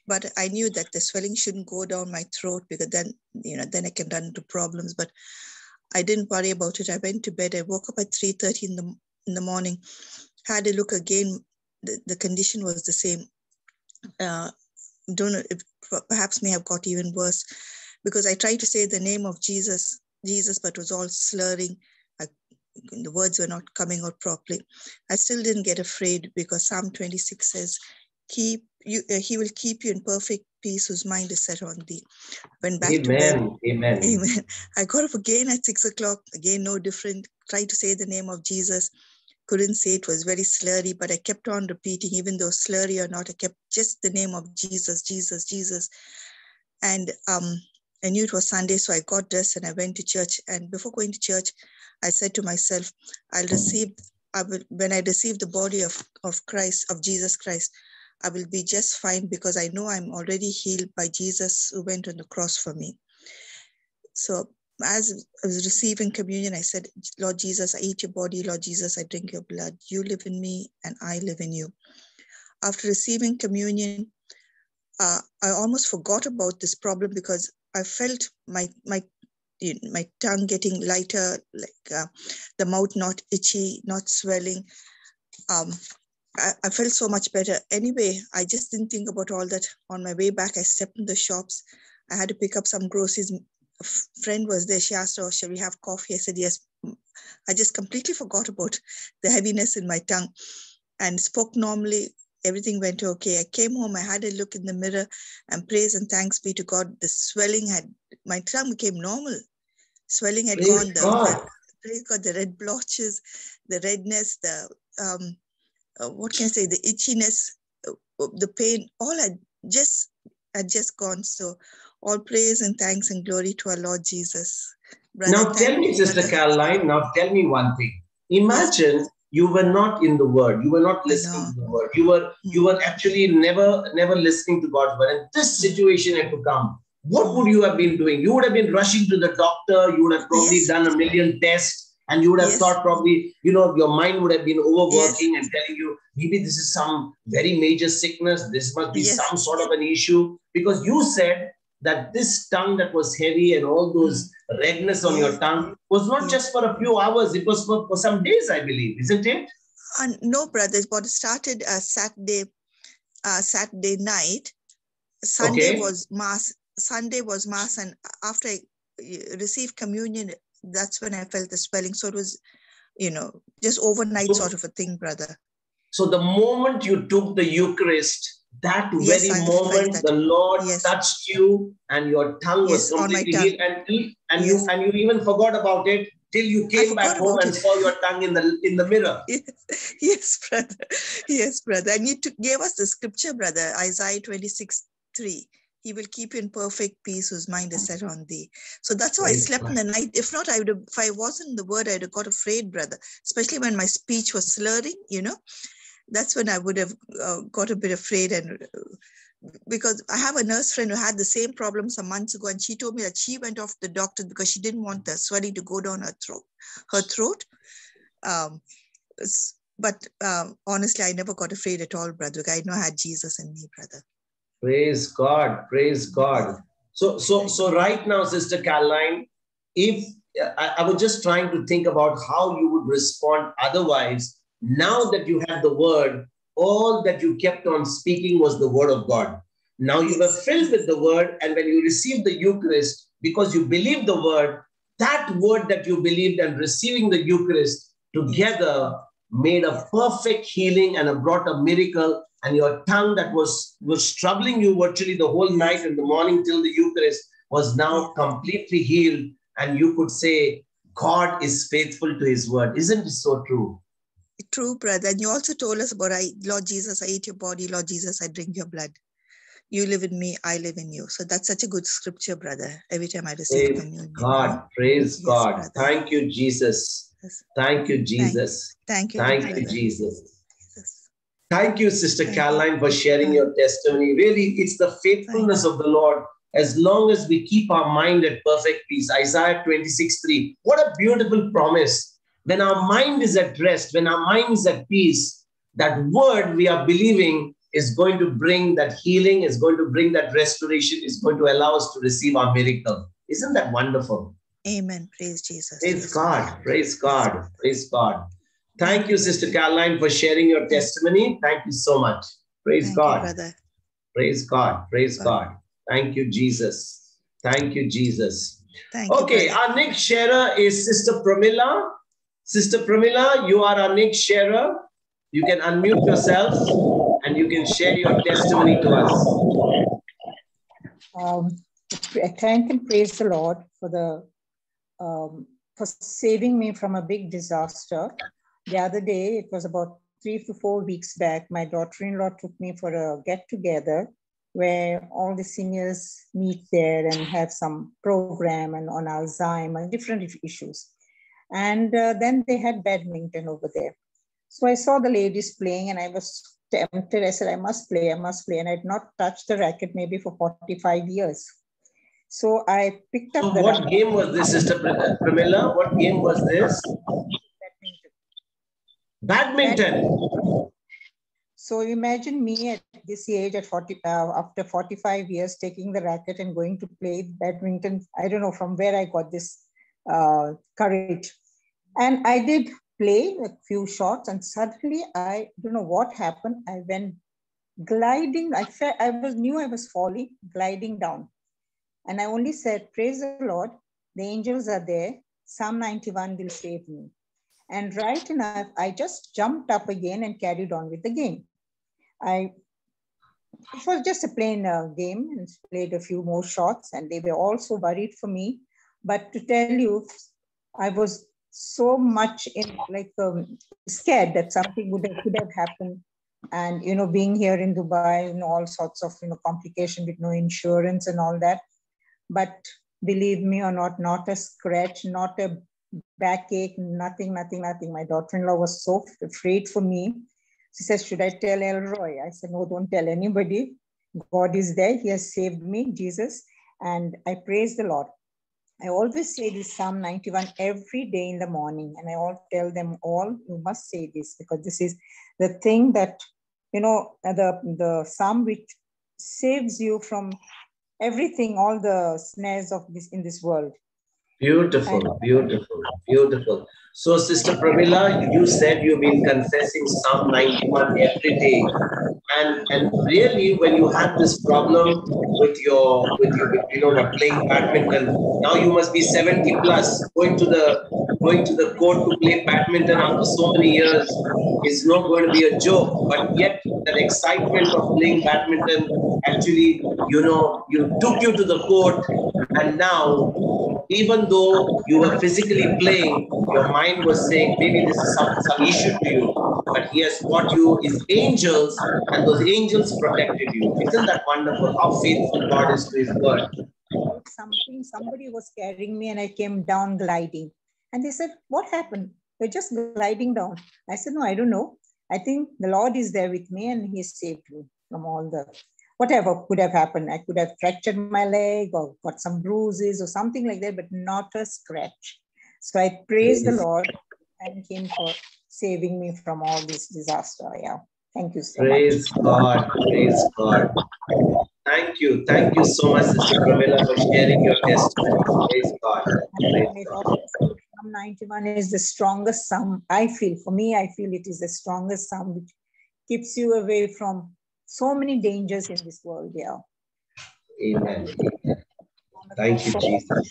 but I knew that the swelling shouldn't go down my throat because then I can run into problems. But I didn't worry about it. I went to bed. I woke up at 3:30 in the morning, had a look again. The condition was the same. Don't know, it perhaps may have got even worse because I tried to say the name of Jesus, but it was all slurring. The words were not coming out properly. I still didn't get afraid because Psalm 26 says, He will keep you in perfect peace whose mind is set on thee. Went back to bed. Amen. I got up again at 6 o'clock. Again, no different. Tried to say the name of Jesus. Couldn't say, it was very slurry, but I kept on repeating, even though slurry or not, I kept just the name of Jesus, Jesus, Jesus. And I knew it was Sunday, so I got dressed and I went to church. And before going to church, I said to myself, when I receive the body of Christ, of Jesus Christ, I will be just fine because I know I'm already healed by Jesus who went on the cross for me. So as I was receiving communion, I said, Lord Jesus, I eat your body. Lord Jesus, I drink your blood. You live in me and I live in you. After receiving communion, I almost forgot about this problem because I felt my tongue getting lighter, like the mouth not itchy, not swelling. I felt so much better. Anyway, I just didn't think about all that. On my way back, I stepped in the shops. I had to pick up some groceries. A friend was there. She asked, shall we have coffee? I said, yes. I just completely forgot about the heaviness in my tongue and spoke normally. Everything went okay. I came home. I had a look in the mirror and praise and thanks be to God. The swelling my tongue became normal. Swelling had gone. Praise God, the red blotches, the redness, what can I say, the itchiness, the pain, all had just gone. So all praise and thanks and glory to our Lord Jesus. Brother, now tell me, Sister Caroline, tell me one thing. Imagine you were not in the Word. You were not listening to the Word. You were actually never listening to God's Word. And this situation had to come. What would you have been doing? You would have been rushing to the doctor. You would have probably done a million tests. And you would have thought probably, your mind would have been overworking and telling you, maybe this is some very major sickness. This must be some sort of an issue. Because you said that this tongue that was heavy and all those redness on your tongue was not just for a few hours. It was for some days, I believe. Isn't it? No, brother. What started Saturday night. Sunday was Mass. And after I received communion, that's when I felt the swelling. So it was, just overnight sort of a thing, brother. So the moment you took the Eucharist, that very moment the Lord touched you and your tongue was completely healed. And you even forgot about it till you came back home and saw your tongue in the mirror. Yes, brother. Yes, brother. And you gave us the scripture, brother, Isaiah 26:3. He will keep you in perfect peace whose mind is set on thee. So that's how I slept in the night. If not, if I wasn't in the Word, I'd have got afraid, brother. Especially when my speech was slurring, That's when I would have got a bit afraid. And because I have a nurse friend who had the same problem some months ago, and she told me that she went off to the doctor because she didn't want the swelling to go down her throat. But honestly, I never got afraid at all, brother. I know I had Jesus in me, brother. Praise God. Praise God. So right now, Sister Caroline, if I was just trying to think about how you would respond otherwise, now that you had the word, all that you kept on speaking was the word of God. Now you were filled with the word, and when you received the Eucharist, because you believed the word, that word that you believed and receiving the Eucharist together made a perfect healing and brought a miracle. And your tongue that was troubling you virtually the whole night and the morning till the Eucharist was now completely healed. And you could say, God is faithful to his word. Isn't it so true? True, brother. And you also told us about, Lord Jesus, I eat your body. Lord Jesus, I drink your blood. You live in me, I live in you. So that's such a good scripture, brother. Every time I receive communion. God, praise God. Brother. Thank you, Jesus. Yes. Thank you, Jesus. Thank you. Thank you, Jesus. Thank you, Sister Caroline, for sharing your testimony. Really, it's the faithfulness of the Lord as long as we keep our mind at perfect peace. Isaiah 26:3. What a beautiful promise. When our mind is at rest, when our mind is at peace, that word we are believing is going to bring that healing, is going to bring that restoration, is going to allow us to receive our miracle. Isn't that wonderful? Amen. Praise Jesus. Praise God. Praise God. Praise God. Thank you, Sister Caroline, for sharing your testimony. Thank you so much. Praise God. You, brother. Praise God. Praise God. Thank you, Jesus. Thank you, Jesus. Okay, our next sharer is Sister Pramila. Sister Pramila, you are our next sharer. You can unmute yourself and you can share your testimony to us. I thank and praise the Lord for saving me from a big disaster. The other day, it was about 3 to 4 weeks back, my daughter-in-law took me for a get-together where all the seniors meet there and have some program and on Alzheimer's, different issues. And then they had badminton over there. So I saw the ladies playing and I was tempted. I said, I must play. And I had not touched the racket maybe for 45 years. So I picked up the what racket. Game was this, Sister Pramila? What game was this? Badminton. So imagine me at this age at after 45 years, taking the racket and going to play badminton. I don't know from where I got this courage. And I did play a few shots and suddenly, I don't know what happened. I went gliding. I knew I was falling, gliding down. And I only said, praise the Lord, the angels are there. Psalm 91 will save me. And right enough, I just jumped up again and carried on with the game. It was just a plain game and played a few more shots and they were also worried for me. But to tell you, I was so much scared that something could have happened. And, being here in Dubai, all sorts of, complication with no insurance and all that. But believe me or not a scratch, not a backache, nothing. My daughter-in-law was so afraid for me. She says, should I tell Elroy? I said, no, don't tell anybody. God is there. He has saved me, Jesus. And I praise the Lord. I always say this Psalm 91 every day in the morning. And I all tell them all, you must say this because this is the thing that, the Psalm which saves you from everything, all the snares of this in this world. Beautiful. So, Sister Pramila, you said you've been confessing Psalm 91 every day. And really, when you had this problem with playing badminton, now you must be 70 plus. Going to the court to play badminton after so many years is not going to be a joke. But yet, that excitement of playing badminton actually, you took you to the court, and now, even though you were physically playing, your mind was saying, maybe this is some issue to you. But he has brought you his angels, and those angels protected you. Isn't that wonderful? How faithful God is to his word. Somebody was carrying me and I came down gliding. And they said, what happened? You're just gliding down. I said, no, I don't know. I think the Lord is there with me and he saved me from all the whatever could have happened. I could have fractured my leg or got some bruises or something like that, but not a scratch. So I praise the Lord and him for saving me from all this disaster. Yeah. Thank you so much. Praise God. Praise God. Thank you. Thank you so much, Sister Pramila, for sharing your testimony. Praise God. Praise God. Psalm 91 is the strongest psalm. I feel, for me, I feel it is the strongest psalm which keeps you away from so many dangers in this world. Yeah. Amen. Thank you, Jesus.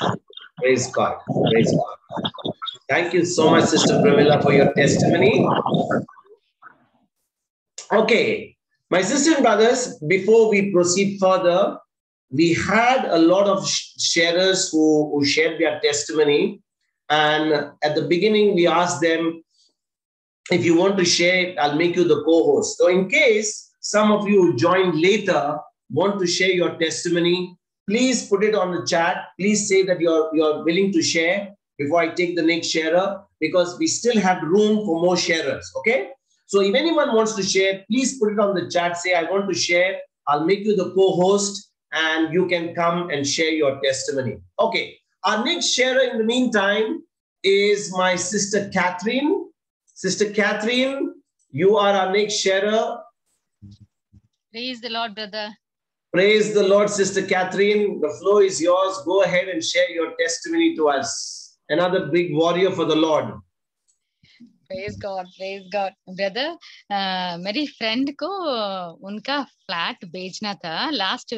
Praise God. Praise God. Thank you so much, Sister Pramila, for your testimony. Okay, my sisters and brothers, before we proceed further, we had a lot of sharers who shared their testimony. And at the beginning, we asked them, if you want to share it, I'll make you the co-host. So in case some of you who joined later want to share your testimony, please put it on the chat. Please say that you're willing to share before I take the next sharer, because we still have room for more sharers, okay? So if anyone wants to share, please put it on the chat. Say, I want to share. I'll make you the co-host and you can come and share your testimony. Okay, our next sharer in the meantime is my sister Catherine. Sister Catherine, you are our next sharer. Praise the Lord, brother. Praise the Lord, Sister Catherine. The floor is yours. Go ahead and share your testimony to us. Another big warrior for the Lord. Praise God, brother. मेरी friend को उनका flat बेचना था. Last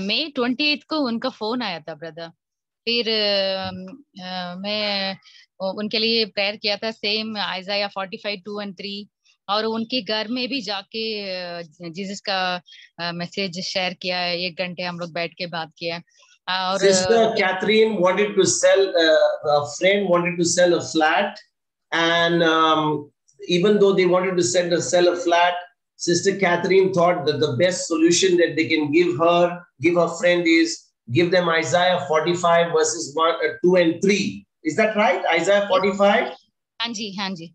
May 28th को उनका phone आया था, brother. फिर मैं उनके लिए prayer किया था, same Isaiah 45:2 and 3. और उनके घर में भी जाके जीसस का मैसेज शेयर किया है. 1 घंटे हम लोग बैठ के बात किया. और Sister Catherine wanted to sell, a friend wanted to sell a flat, and even though they wanted to sell a flat, Sister Catherine thought that the best solution that they can give her friend is give them Isaiah 45 verses 2 and 3. Is that right? Isaiah 45? Hanji.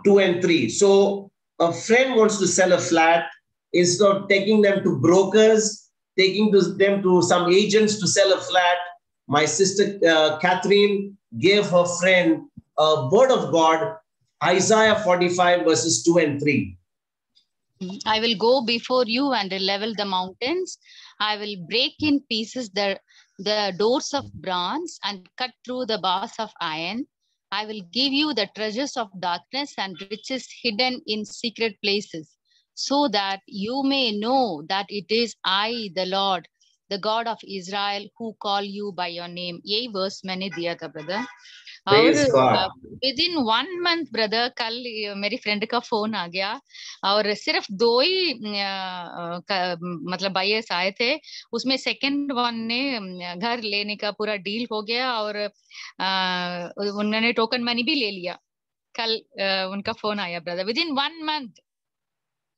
2 and 3. So a friend wants to sell a flat. Instead of taking them to brokers, taking them to some agents to sell a flat, my sister Catherine gave her friend a word of God, Isaiah 45 verses 2 and 3. I will go before you and level the mountains. I will break in pieces the doors of bronze and cut through the bars of iron. I will give you the treasures of darkness and riches hidden in secret places, so that you may know that it is I, the Lord, the God of Israel, who call you by your name. यही verse मैंने दिया था, brother. Praise God. Within 1 month, brother, कल मेरी friend का phone आ गया और सिर्फ 2 ही मतलब buyers आए थे. उसमें second one ने घर लेने का पूरा deal हो गया और उन्होंने token money भी ले लिया. कल उनका phone आया, brother. Within 1 month.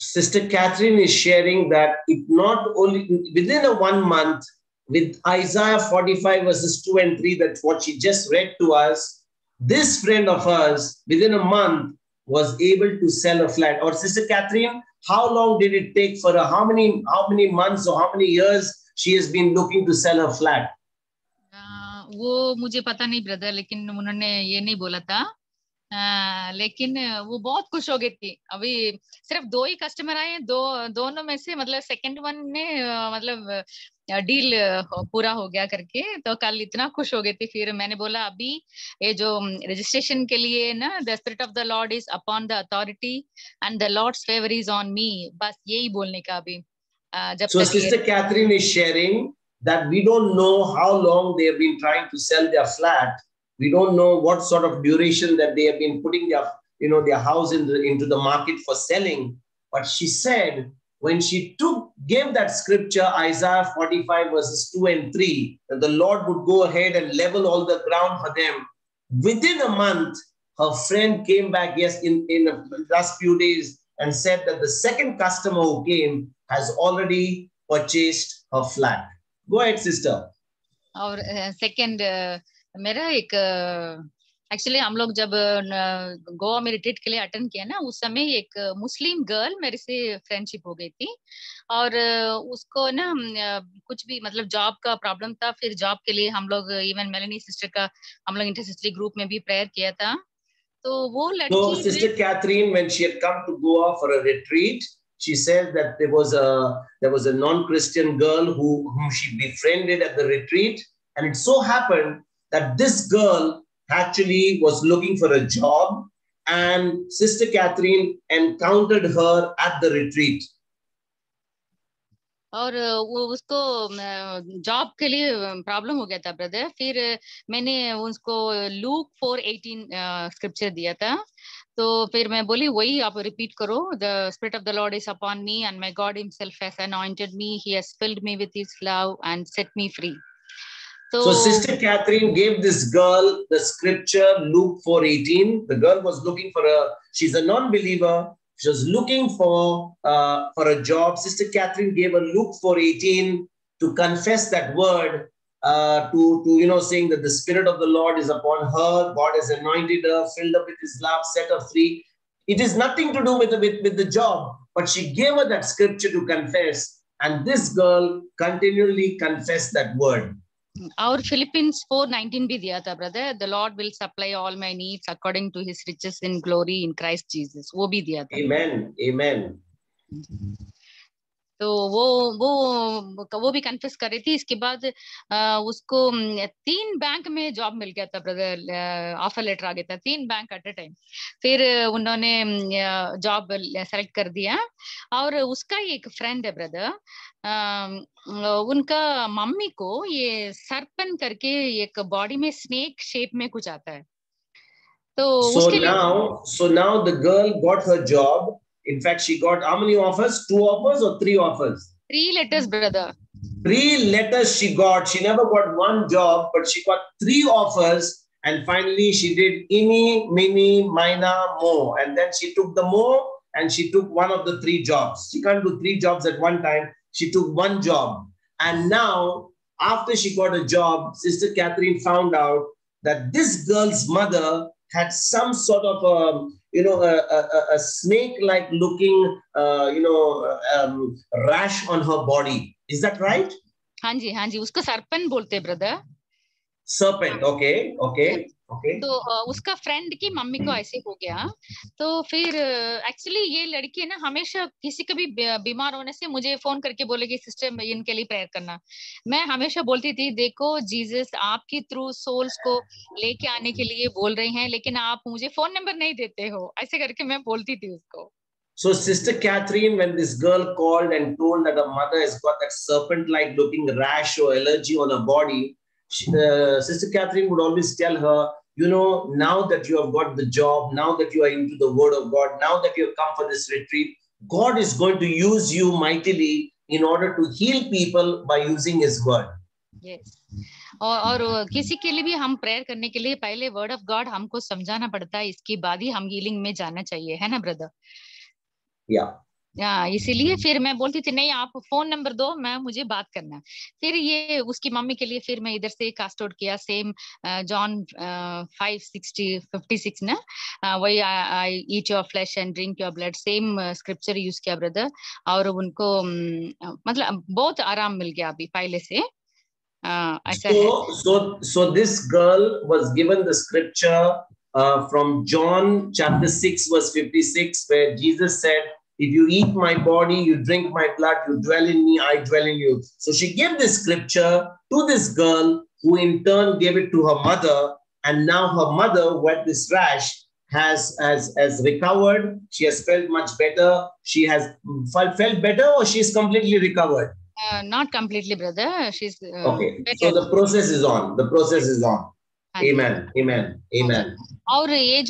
Sister Catherine is sharing that it not only within a 1 month, with Isaiah 45 verses 2 and 3, that's what she just read to us, this friend of hers within a month was able to sell a flat. Or Sister Catherine, how long did it take for her? How many months or how many years she has been looking to sell her flat? वो मुझे पता नहीं, brother, लेकिन उन्होंने ये नहीं बोला था. लेकिन वो बहुत खुश हो गई थी. अभी सिर्फ 2 ही कस्टमर आए हैं, दोनों में से मतलब सेकंड वन ने मतलब डील पूरा हो गया करके, तो कल इतना खुश हो गई थी. फिर मैंने बोला अभी ये जो रजिस्ट्रेशन के लिए ना, the spirit of the Lord is upon the authority and the Lord's favour is on me, बस यही बोलने का अभी. So Sister Catherine is sharing that we don't know how long they have been trying to sell their flat. We don't know what sort of duration that they have been putting their house into the market for selling. But she said when she gave that scripture, Isaiah 45 verses 2 and 3, that the Lord would go ahead and level all the ground for them. Within a month, her friend came back, in the last few days, and said that the second customer who came has already purchased her flat. Go ahead, sister. और second मेरा एक actually हम लोग जब गोवा में retreat के लिए attend किया ना, उस समय एक मुस्लिम गर्ल मेरे से फ्रेंडशिप हो गई थी और उसको ना कुछ भी मतलब जॉब का प्रॉब्लम था. फिर जॉब के लिए हम लोग इवन मेलेनी सिस्टर का हम लोग इंटरसिस्टरी ग्रुप में भी प्रेयर किया था. तो वो लड़की So Sister Catherine, when she had come to Goa for a retreat, she says that there was a non-Christian girl whom she befriended at the retreat, and it so happened that this girl actually was looking for a job, and Sister Catherine encountered her at the retreat. और वो उसको job के लिए problem हो गया था brother. फिर मैंने उसको लूक 4:18 स्क्रिप्चर दिया था, तो फिर मैं बोली वही आप रिपीट करो, the spirit of the Lord is upon me and my God himself has anointed me, he has field me with his love and set me free. So Sister Catherine gave this girl the scripture Luke 4:18. The girl was looking for she's a non-believer. She was looking for a job. Sister Catherine gave her Luke 4:18 to confess that word, to saying that the Spirit of the Lord is upon her. God has anointed her, filled her with His love, set her free. It is nothing to do with the job, but she gave her that scripture to confess, and this girl continually confessed that word. और Philippians 4:19 भी दिया था brother, the Lord will supply all my needs according to his riches in glory in Christ Jesus, वो भी दिया था। आमेन आमेन। तो वो भी कन्फेस कर रही थी। इसके बाद उसको 3 बैंक में जॉब मिल गया था ब्रदर, ऑफर लेटर आ गया था 3 बैंक एट अ टाइम। फिर उन्होंने जॉब सेलेक्ट कर दिया, और उसका एक फ्रेंड है ब्रदर, उनका मम्मी को ये सर्पन करके एक बॉडी में स्नेक शेप में कुछ आता है, तो उसके लिए now the girl got her job. In fact, she got how many offers? 2 offers or 3 offers? 3 letters, brother. 3 letters she got. She never got 1 job, but she got 3 offers. And finally, she did ini, mini, mina, mo. And then she took the mo, and she took one of the 3 jobs. She can't do 3 jobs at one time. She took 1 job. And now, after she got a job, Sister Catherine found out that this girl's mother had some sort of a snake-like looking, rash on her body. Is that right? हाँ जी, उसको सरपन बोलते हैं brother. Serpent, okay. तो उसका friend की mummy को ऐसे हो गया। तो फिर एक्चुअली ये लड़की है ना, हमेशा किसी का भी बीमार होने से मुझे फोन करके बोलेगी सिस्टर इनके लिए प्रेयर करना। मैं हमेशा बोलती थी देखो जीसस आपकी थ्रू सोल्स को लेके आने के लिए बोल रहे हैं, लेकिन आप मुझे फोन नंबर नहीं देते हो, ऐसे करके मैं बोलती थी उसको। So Sister Catherine, when this girl called and told that her mother has got that serpent-like looking rash or allergy on her body, Sister Catherine would always tell her, now that you have got the job, now that you are into the Word of God, now that you have come for this retreat, God is going to use you mightily in order to heal people by using His Word. Yes. और किसी के लिए भी हम prayer करने के लिए पहले वर्ड ऑफ गॉड हमको समझाना पड़ता है, इसके बाद ही हम हीलिंग में जाना चाहिए, है ना ब्रदर? इसीलिए फिर मैं बोलती थी नहीं आप फोन नंबर दो, मुझे बात करना। फिर ये उसकी मम्मी के लिए फिर मैं इधर से कास्ट आउट किया, सेम जॉन 5:56 ना, वही I eat your flesh and drink your blood, same scripture use किया ब्रदर, और उनको मतलब बहुत आराम मिल गया अभी पहले से। So this girl was given the scripture from John chapter 6 verse 56, where Jesus said, if you eat my body, you drink my blood, you dwell in me, I dwell in you. So she gave this scripture to this girl, who in turn gave it to her mother, and now her mother, who had this rash, has recovered. She has felt much better. She has felt better, or she's completely recovered? Not completely, brother. She's okay. So the process is on. The process is on. Amen. Amen. Amen. और ये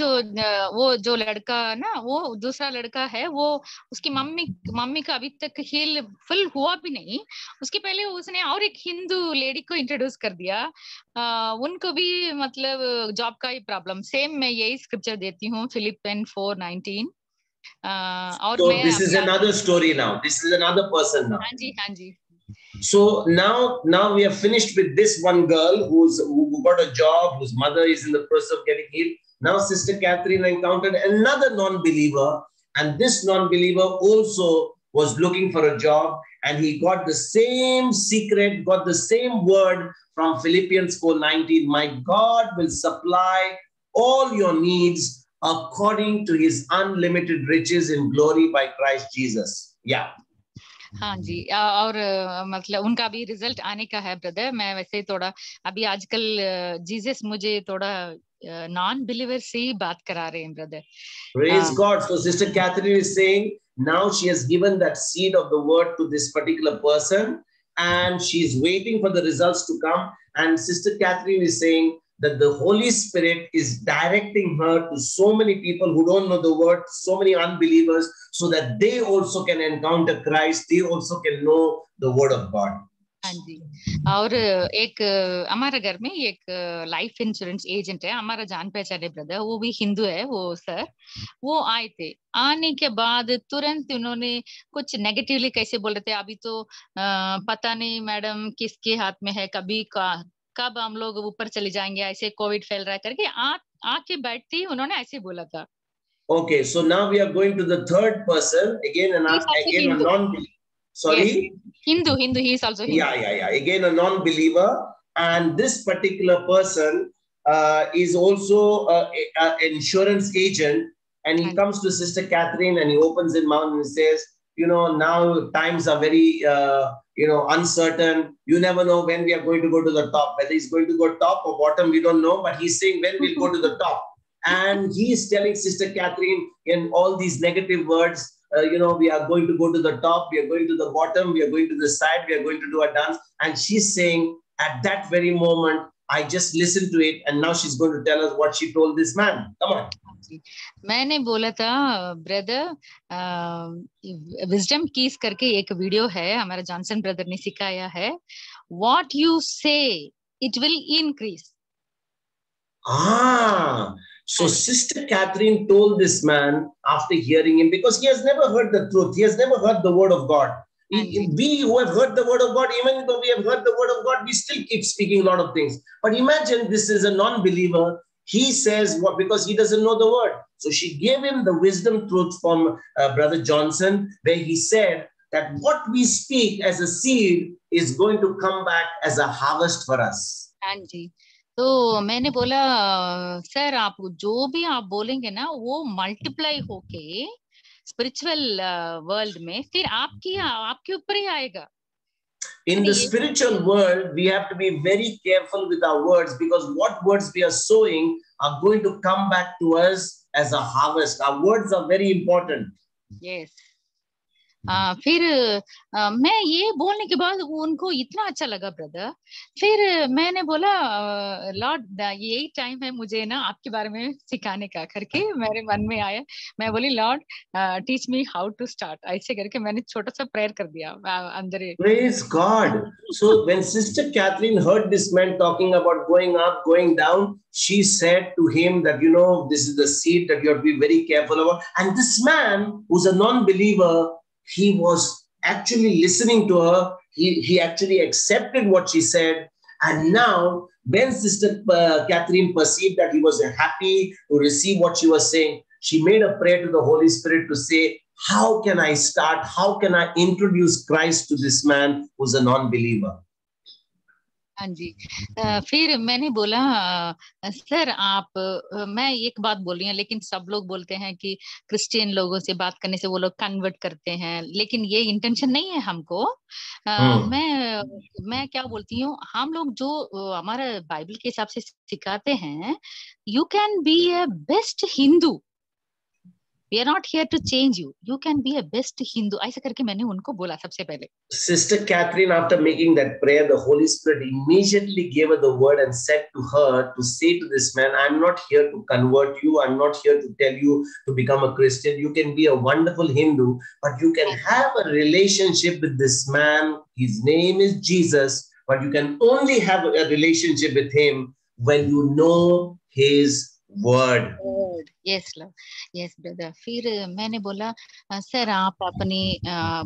वो जो लड़का ना, वो दूसरा लड़का है, वो उसकी मम्मी का अभी तक हील फुल हुआ भी नहीं। उसके पहले उसने और एक हिंदू लेडी को इंट्रोड्यूस कर दिया, उनको भी मतलब जॉब का ही प्रॉब्लम। सेम मैं यही स्क्रिप्चर देती हूँ, फिलिपियन 4:19। और so this is another story now. This is another person now. हाँ जी। So now we are finished with this one girl who got a job, whose mother is in the process of getting healed. Now Sister Catherine encountered another non-believer, and this non-believer also was looking for a job, and he got the same secret, got the same word from Philippians 4:19. My God will supply all your needs according to His unlimited riches in glory by Christ Jesus. Yeah. हाँ जी, और मतलब उनका भी result आने का है brother. मैं वैसे थोड़ा अभी आजकल जीसस मुझे थोड़ा नॉन बिलीवर से ही बात करा रहे हैं brother. Praise God. So Sister Catherine is saying now she has given that seed of the word to this particular person and she's waiting for the results to come. And Sister Catherine is saying that the Holy Spirit is directing her to so many people who don't know the word, so many unbelievers, so that they also can encounter Christ. They also can know the word of God. हाँ जी, और एक हमारे घर में एक life insurance agent है, हमारा जान पहचाने ब्रदर, वो भी हिंदू है वो सर। वो आए थे, आने के बाद तुरंत उन्होंने कुछ नेगेटिवली कैसे बोल रहे थे, अभी तो पता नहीं मैडम किसके हाथ में है, कब हम लोग ऊपर चले जाएंगे, ऐसे कोविड फैल रहा है करके आके बैठती उन्होंने ऐसे बोला था। Okay, so now we are going to the third person again, and again a non-believer. Sorry? Yes. Hindu, he is also Hindu. Yeah. Again, a non-believer. And this particular person is also an insurance agent. And he comes to Sister Catherine and he opens his mouth and he says, you know, now times are very, uncertain. You never know when we are going to go to the top. Whether he's going to go top or bottom, we don't know. But he's saying when we'll go to the top. And he is telling Sister Catherine in all these negative words, we are going to go to the top, we are going to the bottom, we are going to the side, we are going to do a dance. And she's saying, at that very moment, I just listened to it, and now she's going to tell us what she told this man. Come on. मैंने बोला था brother, wisdom keys करके एक video है, हमारा Johnson brother ने सिखाया है, what you say, it will increase. So Sister Catherine told this man after hearing him, because he has never heard the truth. He has never heard the word of God. We who have heard the word of God, even though we have heard the word of God, we still keep speaking a lot of things. But imagine this is a non-believer. He says what, because he doesn't know the word. So she gave him the wisdom truth from Brother Johnson, where he said that what we speak as a seed is going to come back as a harvest for us. Anji. तो मैंने बोला sir आप जो भी आप बोलेंगे ना वो मल्टीप्लाई होके स्पिरिचुअल वर्ल्ड में फिर आपके ऊपर ही आएगा. In the spiritual world, we have to be very careful with our words, because what words we are sowing are going to come back to us as a harvest. Our words are very important. Yes. फिर मैं ये बोलने के बाद उनको इतना अच्छा लगा ब्रदर, फिर मैंने बोला लॉर्ड यही टाइम है मुझे ना आपके बारे में सिखाने का करके मेरे मन में आया. मैं बोली Lord teach me how to start, ऐसे करके मैंने छोटा सा प्रेयर कर दिया अंदर. Praise God. So when Sister Catherine heard this man talking about going up, going down, she said to him that, this is the seed that you have to be very careful about. And this man who's a non-believer, he was actually listening to her. He actually accepted what she said. And now, when Sister Catherine perceived that he was happy to receive what she was saying, she made a prayer to the Holy Spirit to say, how can I start? How can I introduce Christ to this man who's a non-believer? हाँ जी. फिर मैंने बोला sir मैं एक बात बोल रही हूँ, लेकिन सब लोग बोलते हैं कि क्रिश्चियन लोगों से बात करने से वो लोग कन्वर्ट करते हैं, लेकिन ये इंटेंशन नहीं है हमको. मैं क्या बोलती हूँ, हम लोग जो हमारा बाइबल के हिसाब से सिखाते हैं, you can be A best Hindu. We are not here to change you. You can be a best Hindu. ऐसे करके मैंने उनको बोला सबसे पहले. Sister Catherine, after making that prayer, the Holy Spirit immediately gave her the word and said to her to say to this man, I'm not here to convert you. I'm not here to tell you to become a Christian. You can be a wonderful Hindu, but you can have a relationship with this man. His name is Jesus, but you can only have a relationship with him when you know his word. Yes, love. Yes, brother. फिर मैंने बोला sir आप अपने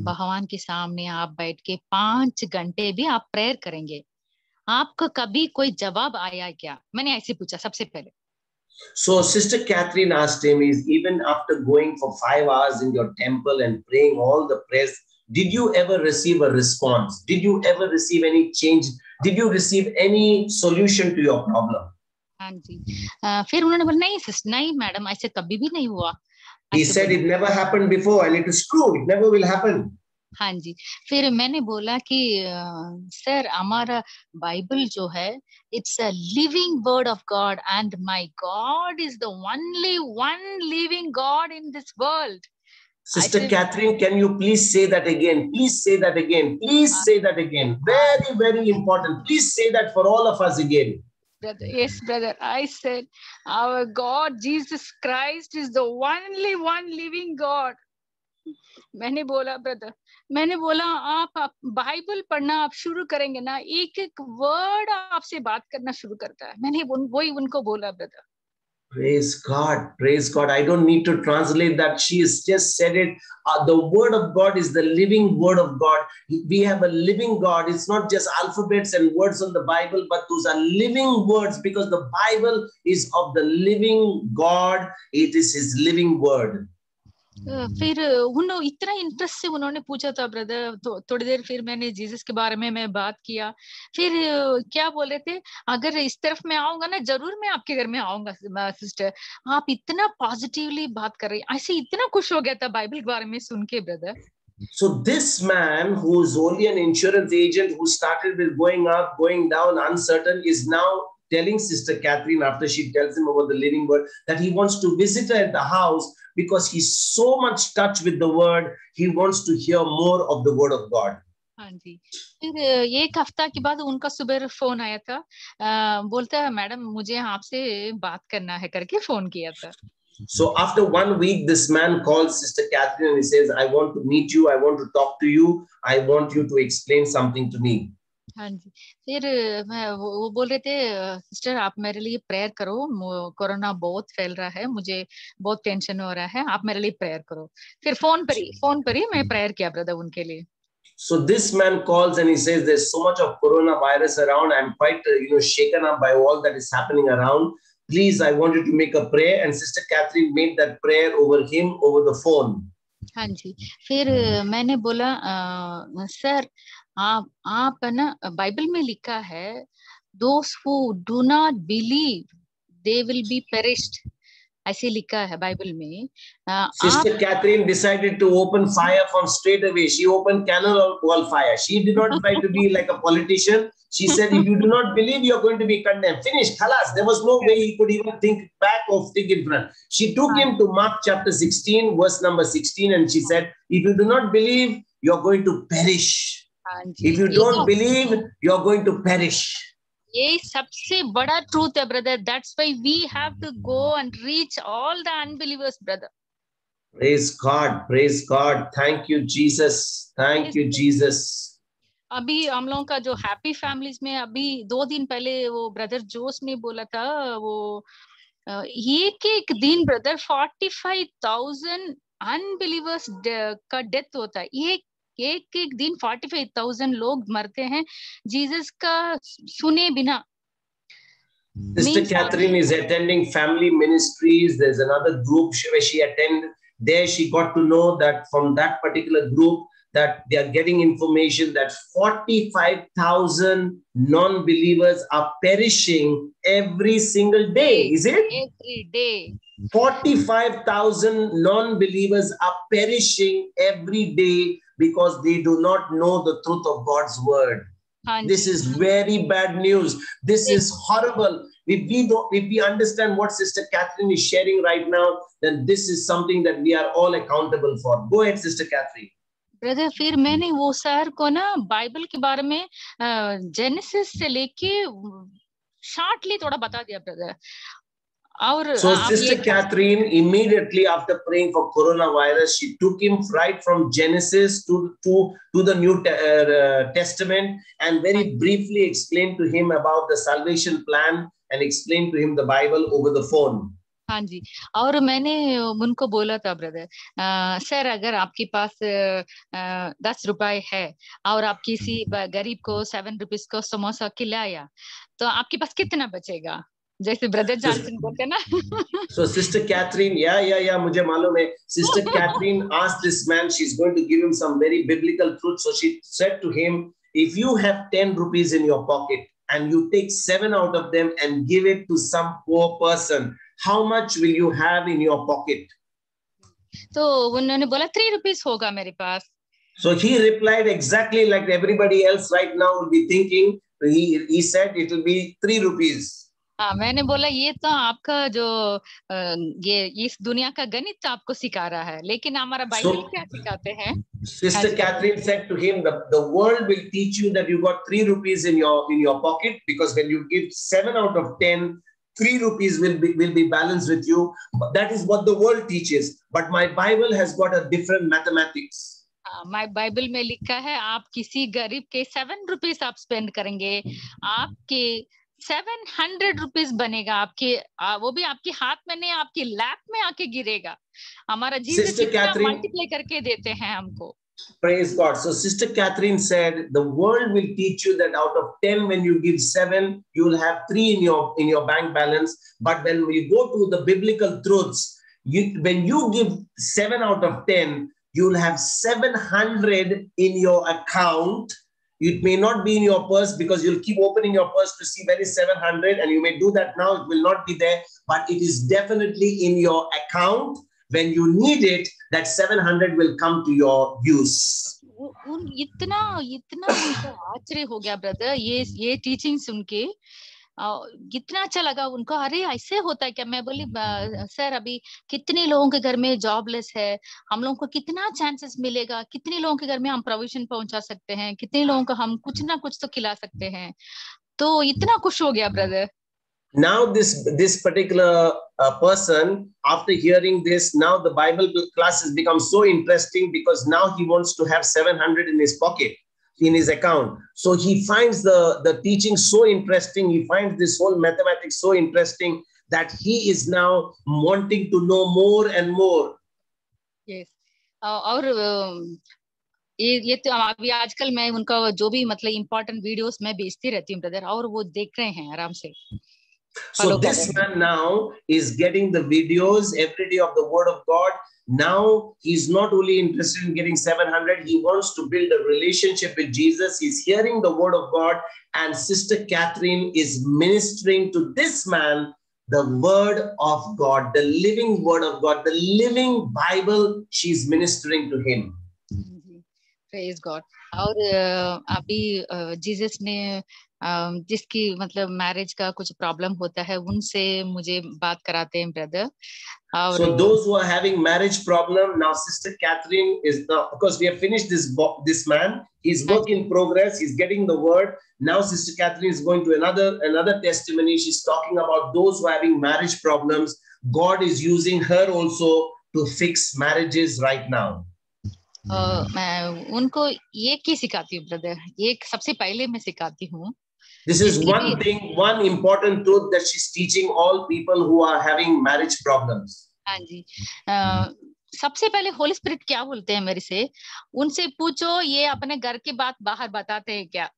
भगवान के सामने आप बैठ के 5 घंटे भी आप प्रेयर करेंगे, आपको कभी कोई जवाब आया क्या? मैंने ऐसे पूछा सबसे पहले. So Sister Catherine asked him, even after going for 5 hours in your temple and praying all the prayers, did you ever receive a response? Did you ever receive any change? Did you receive any solution to your problem? हाँ जी. फिर उन्होंने बोला नहीं madam ऐसे कभी भी नहीं हुआ. He said it never happened before, and it is true. It never will happen. हाँ जी, फिर मैंने बोला कि सर हमारा बाइबल जो है it's a living word of God and my God is the only one living God in this world. Sister Catherine, can you please say that again? Please say that again. Please say that again. Very, very important. Please say that for all of us again. Brother, yes, brother. I said, our God, Jesus Christ, is the only one living God. मैंने बोला brother, मैंने बोला आप Bible पढ़ना आप शुरू करेंगे ना, एक एक वर्ड आपसे बात करना शुरू करता है. मैंने वही उनको बोला brother. Praise God. Praise God. I don't need to translate that. She has just said it. The word of God is the living word of God. We have a living God. It's not just alphabets and words on the Bible, but those are living words because the Bible is of the living God. It is his living word. फिर उन्होंने इतना interest से उन्होंने पूछा था brother. थोड़ी देर फिर मैंने जीसस के बारे में मैं बात किया. फिर क्या बोल रहे थे, अगर इस तरफ मैं आऊंगा ना जरूर मैं आपके घर में आऊंगा सिस्टर. आप इतना पॉजिटिवली बात कर रही, ऐसे इतना खुश हो गया था बाइबल के बारे में सुन के brother. So this man who is only an insurance agent who started with going up, going down, uncertain, is now telling Sister Catherine after she tells him about the living word that he wants to visit her at the house because he's so much touched with the word. He wants to hear more of the word of God. हाँ जी. फिर एक हफ्ता के बाद उनका सुबह phone आया था. बोलता है मैडम मुझे आपसे बात करना है करके फोन किया था. So after 1 week, this man calls Sister Catherine and he says, I want to meet you. I want to talk to you. I want you to explain something to me. हाँ जी. फिर वो बोल रहे थे sister आप मेरे लिए prayer करो, कोरोना बहुत फैल रहा है, मुझे बहुत टेंशन हो रहा है, आप मेरे लिए प्रेयर करो. फिर फोन पर ही मैं प्रेयर किया ब्रदर उनके लिए. So this man calls and he says there's so much of coronavirus around. I'm quite shaken up by all that is happening around. Please, I want you to make a prayer. And Sister Catherine made that prayer over him over the phone. हाँ जी. फिर मैंने बोला sir आप ना Bible में लिखा है those who do not believe they will be perished, ऐसे लिखा है बाइबल में. Sister Catherine decided to open fire from straight away. She opened cannonball fire. She did not try to be like a politician. She said, if you do not believe, you're going to be condemned. Finished. Khalas. There was no way he could even think back or think in front. She took him to Mark chapter 16, verse number 16, and she said, if you do not believe, you're going to perish. If you don't believe, you're going to perish. ये सबसे बड़ा truth है brother. That's why we have to go and reach all the unbelievers brother. Praise God. Praise God. Thank you, Jesus. Thank you, Jesus. अभी हम लोगों का जो happy families में अभी 2 दिन पहले वो ब्रदर जोश ने बोला था, वो एक दिन ब्रदर 45,000 अनबिलीवर्स का डेथ होता है. एक दिन 45,000 लोग मरते हैं जीसस का सुने बिना. Sister Catherine is attending family ministries. There's another group where she attended. There she got to know that from that particular group that they are getting information that 45,000 non-believers are perishing every single day. Is it? Every day. 45,000 non-believers are perishing every day because they do not know the truth of God's word. This is very bad news. This is horrible. If we understand what Sister Catherine is sharing right now, then this is something that we are all accountable for. Go ahead, Sister Catherine. Brother फिर मैंने वो sir को ना Bible के बारे में genesis से लेके शॉर्टली थोड़ा बता दिया brother. So Sister Catherine, immediately after praying for coronavirus, she took him right from Genesis to the New Testament and very briefly explained to him about the salvation plan and explained to him the Bible over the phone. हाँ जी. और मैंने उनको बोला था brother, sir अगर आपके पास 10 रुपए है और आप किसी गरीब को 7 रुपीस को समोसा खिलाया तो आपके पास कितना बचेगा, जैसे ब्रदर जॉनसन बोलते ना. So Sister Catherine, मुझे मालूम है. Sister Catherine asked this man, she's going to give him some very biblical truth. So she said to him, if you have 10 rupees in your pocket and you take 7 out of them and give it to some poor person, how much will you have in your pocket? तो उन्होंने बोला 3 rupees होगा मेरे पास. So he replied exactly like everybody else right now will be thinking. He said it will be 3 rupees. हाँ, मैंने बोला ये तो आपका जो ये इस दुनिया का गणित तो आपको सिखा रहा है, लेकिन हमारा बाइबल क्या सिखाते हैं? Sister Catherine said to him, the world will teach you that you got 3 rupees in your pocket, because when you give 7 out of 10, 3 rupees will be balanced with you. That is what the world teaches. But my Bible has got a different mathematics. My Bible में लिखा है आप किसी गरीब के 7 rupees आप spend करेंगे, आपके 700 रुपीस बनेगा, आपके वो भी आपके हाथ में नहीं, आपकी लैप में आके गिरेगा. हमारा जीसस इतना मल्टीप्लाई करके देते हैं हमको. Praise God. So Sister Catherine said, the world will teach you that out of 10, when you give 7, you will have 3 in your bank balance. But when we go to the biblical truths, when you give 7 out of 10, you will have 700 in your account. It may not be in your purse, because you'll keep opening your purse to see where is 700, and you may do that now. It will not be there, but it is definitely in your account. When you need it, that 700 will come to your use. इतना उनको आश्चर्य हो गया brother, ये teaching सुन के कितना अच्छा लगा उनको. अरे ऐसे होता है क्या? मैं बोली सर अभी कितने लोगों के घर में जॉबलेस है, हम लोगों को कितना चांसेस मिलेगा, कितने लोगों के घर में हम प्रोविजन पहुंचा सकते हैं, कितने लोगों को हम कुछ ना कुछ तो खिला सकते हैं. तो इतना खुश हो गया brother. Now this particular person, after hearing this, now the Bible class has become so interesting, because now he wants to have 700 in his pocket, in his account. So he finds the teaching so interesting. He finds this whole mathematics so interesting that he is now wanting to know more and more. Yes. और ये तो अभी आजकल मैं उनका जो भी मतलब इम्पोर्टेंट वीडियोस मैं भेजती रहती हूँ ब्रदर, और वो देख रहे हैं आराम से. So this man now is getting the videos every day of the Word of God. Now he's not only interested in getting 700, he wants to build a relationship with Jesus. He's hearing the Word of God, and Sister Catherine is ministering to this man the Word of God, the living Word of God, the living Bible. She's ministering to him. Praise God. और अभी Jesus ने जिसकी मतलब marriage का कुछ problem होता है उनसे मुझे बात कराते हैं brother. So those who are having marriage problem, now Sister Catherine is now, because we have finished this man, he's work in progress, he's getting the word. Now Sister Catherine is going to another testimony. She's talking about those who are having marriage problems. God is using her also to fix marriages right now. मैं उनको ये की सिखाती हूँ brother, ये सबसे पहले मैं सिखाती हूँ. This is one thing, one important truth that she's teaching all people who are having marriage problems. हाँ जी. सबसे पहले होली स्पिरिट क्या बोलते हैं मेरे से, उनसे पूछो ये अपने घर की बात बाहर बताते हैं क्या.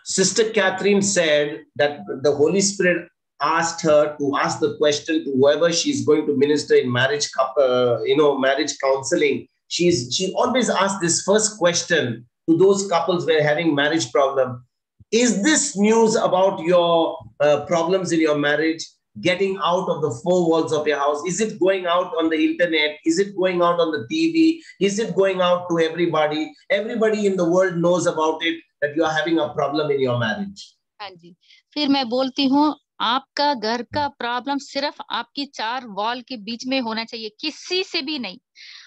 Sister Catherine said that the Holy Spirit asked her to ask the question to whoever she's going to minister in marriage, marriage counseling. She always asks this first question to those couples who are having marriage problem. Is this news about your problems in your marriage getting out of the 4 walls of your house? Is it going out on the internet? Is it going out on the TV? Is it going out to everybody? Everybody in the world knows about it, that you are having a problem in your marriage. हाँ जी. फिर मैं बोलती हूँ आपका घर का problem सिर्फ आपकी 4 वॉल के बीच में होना चाहिए, किसी से भी नहीं.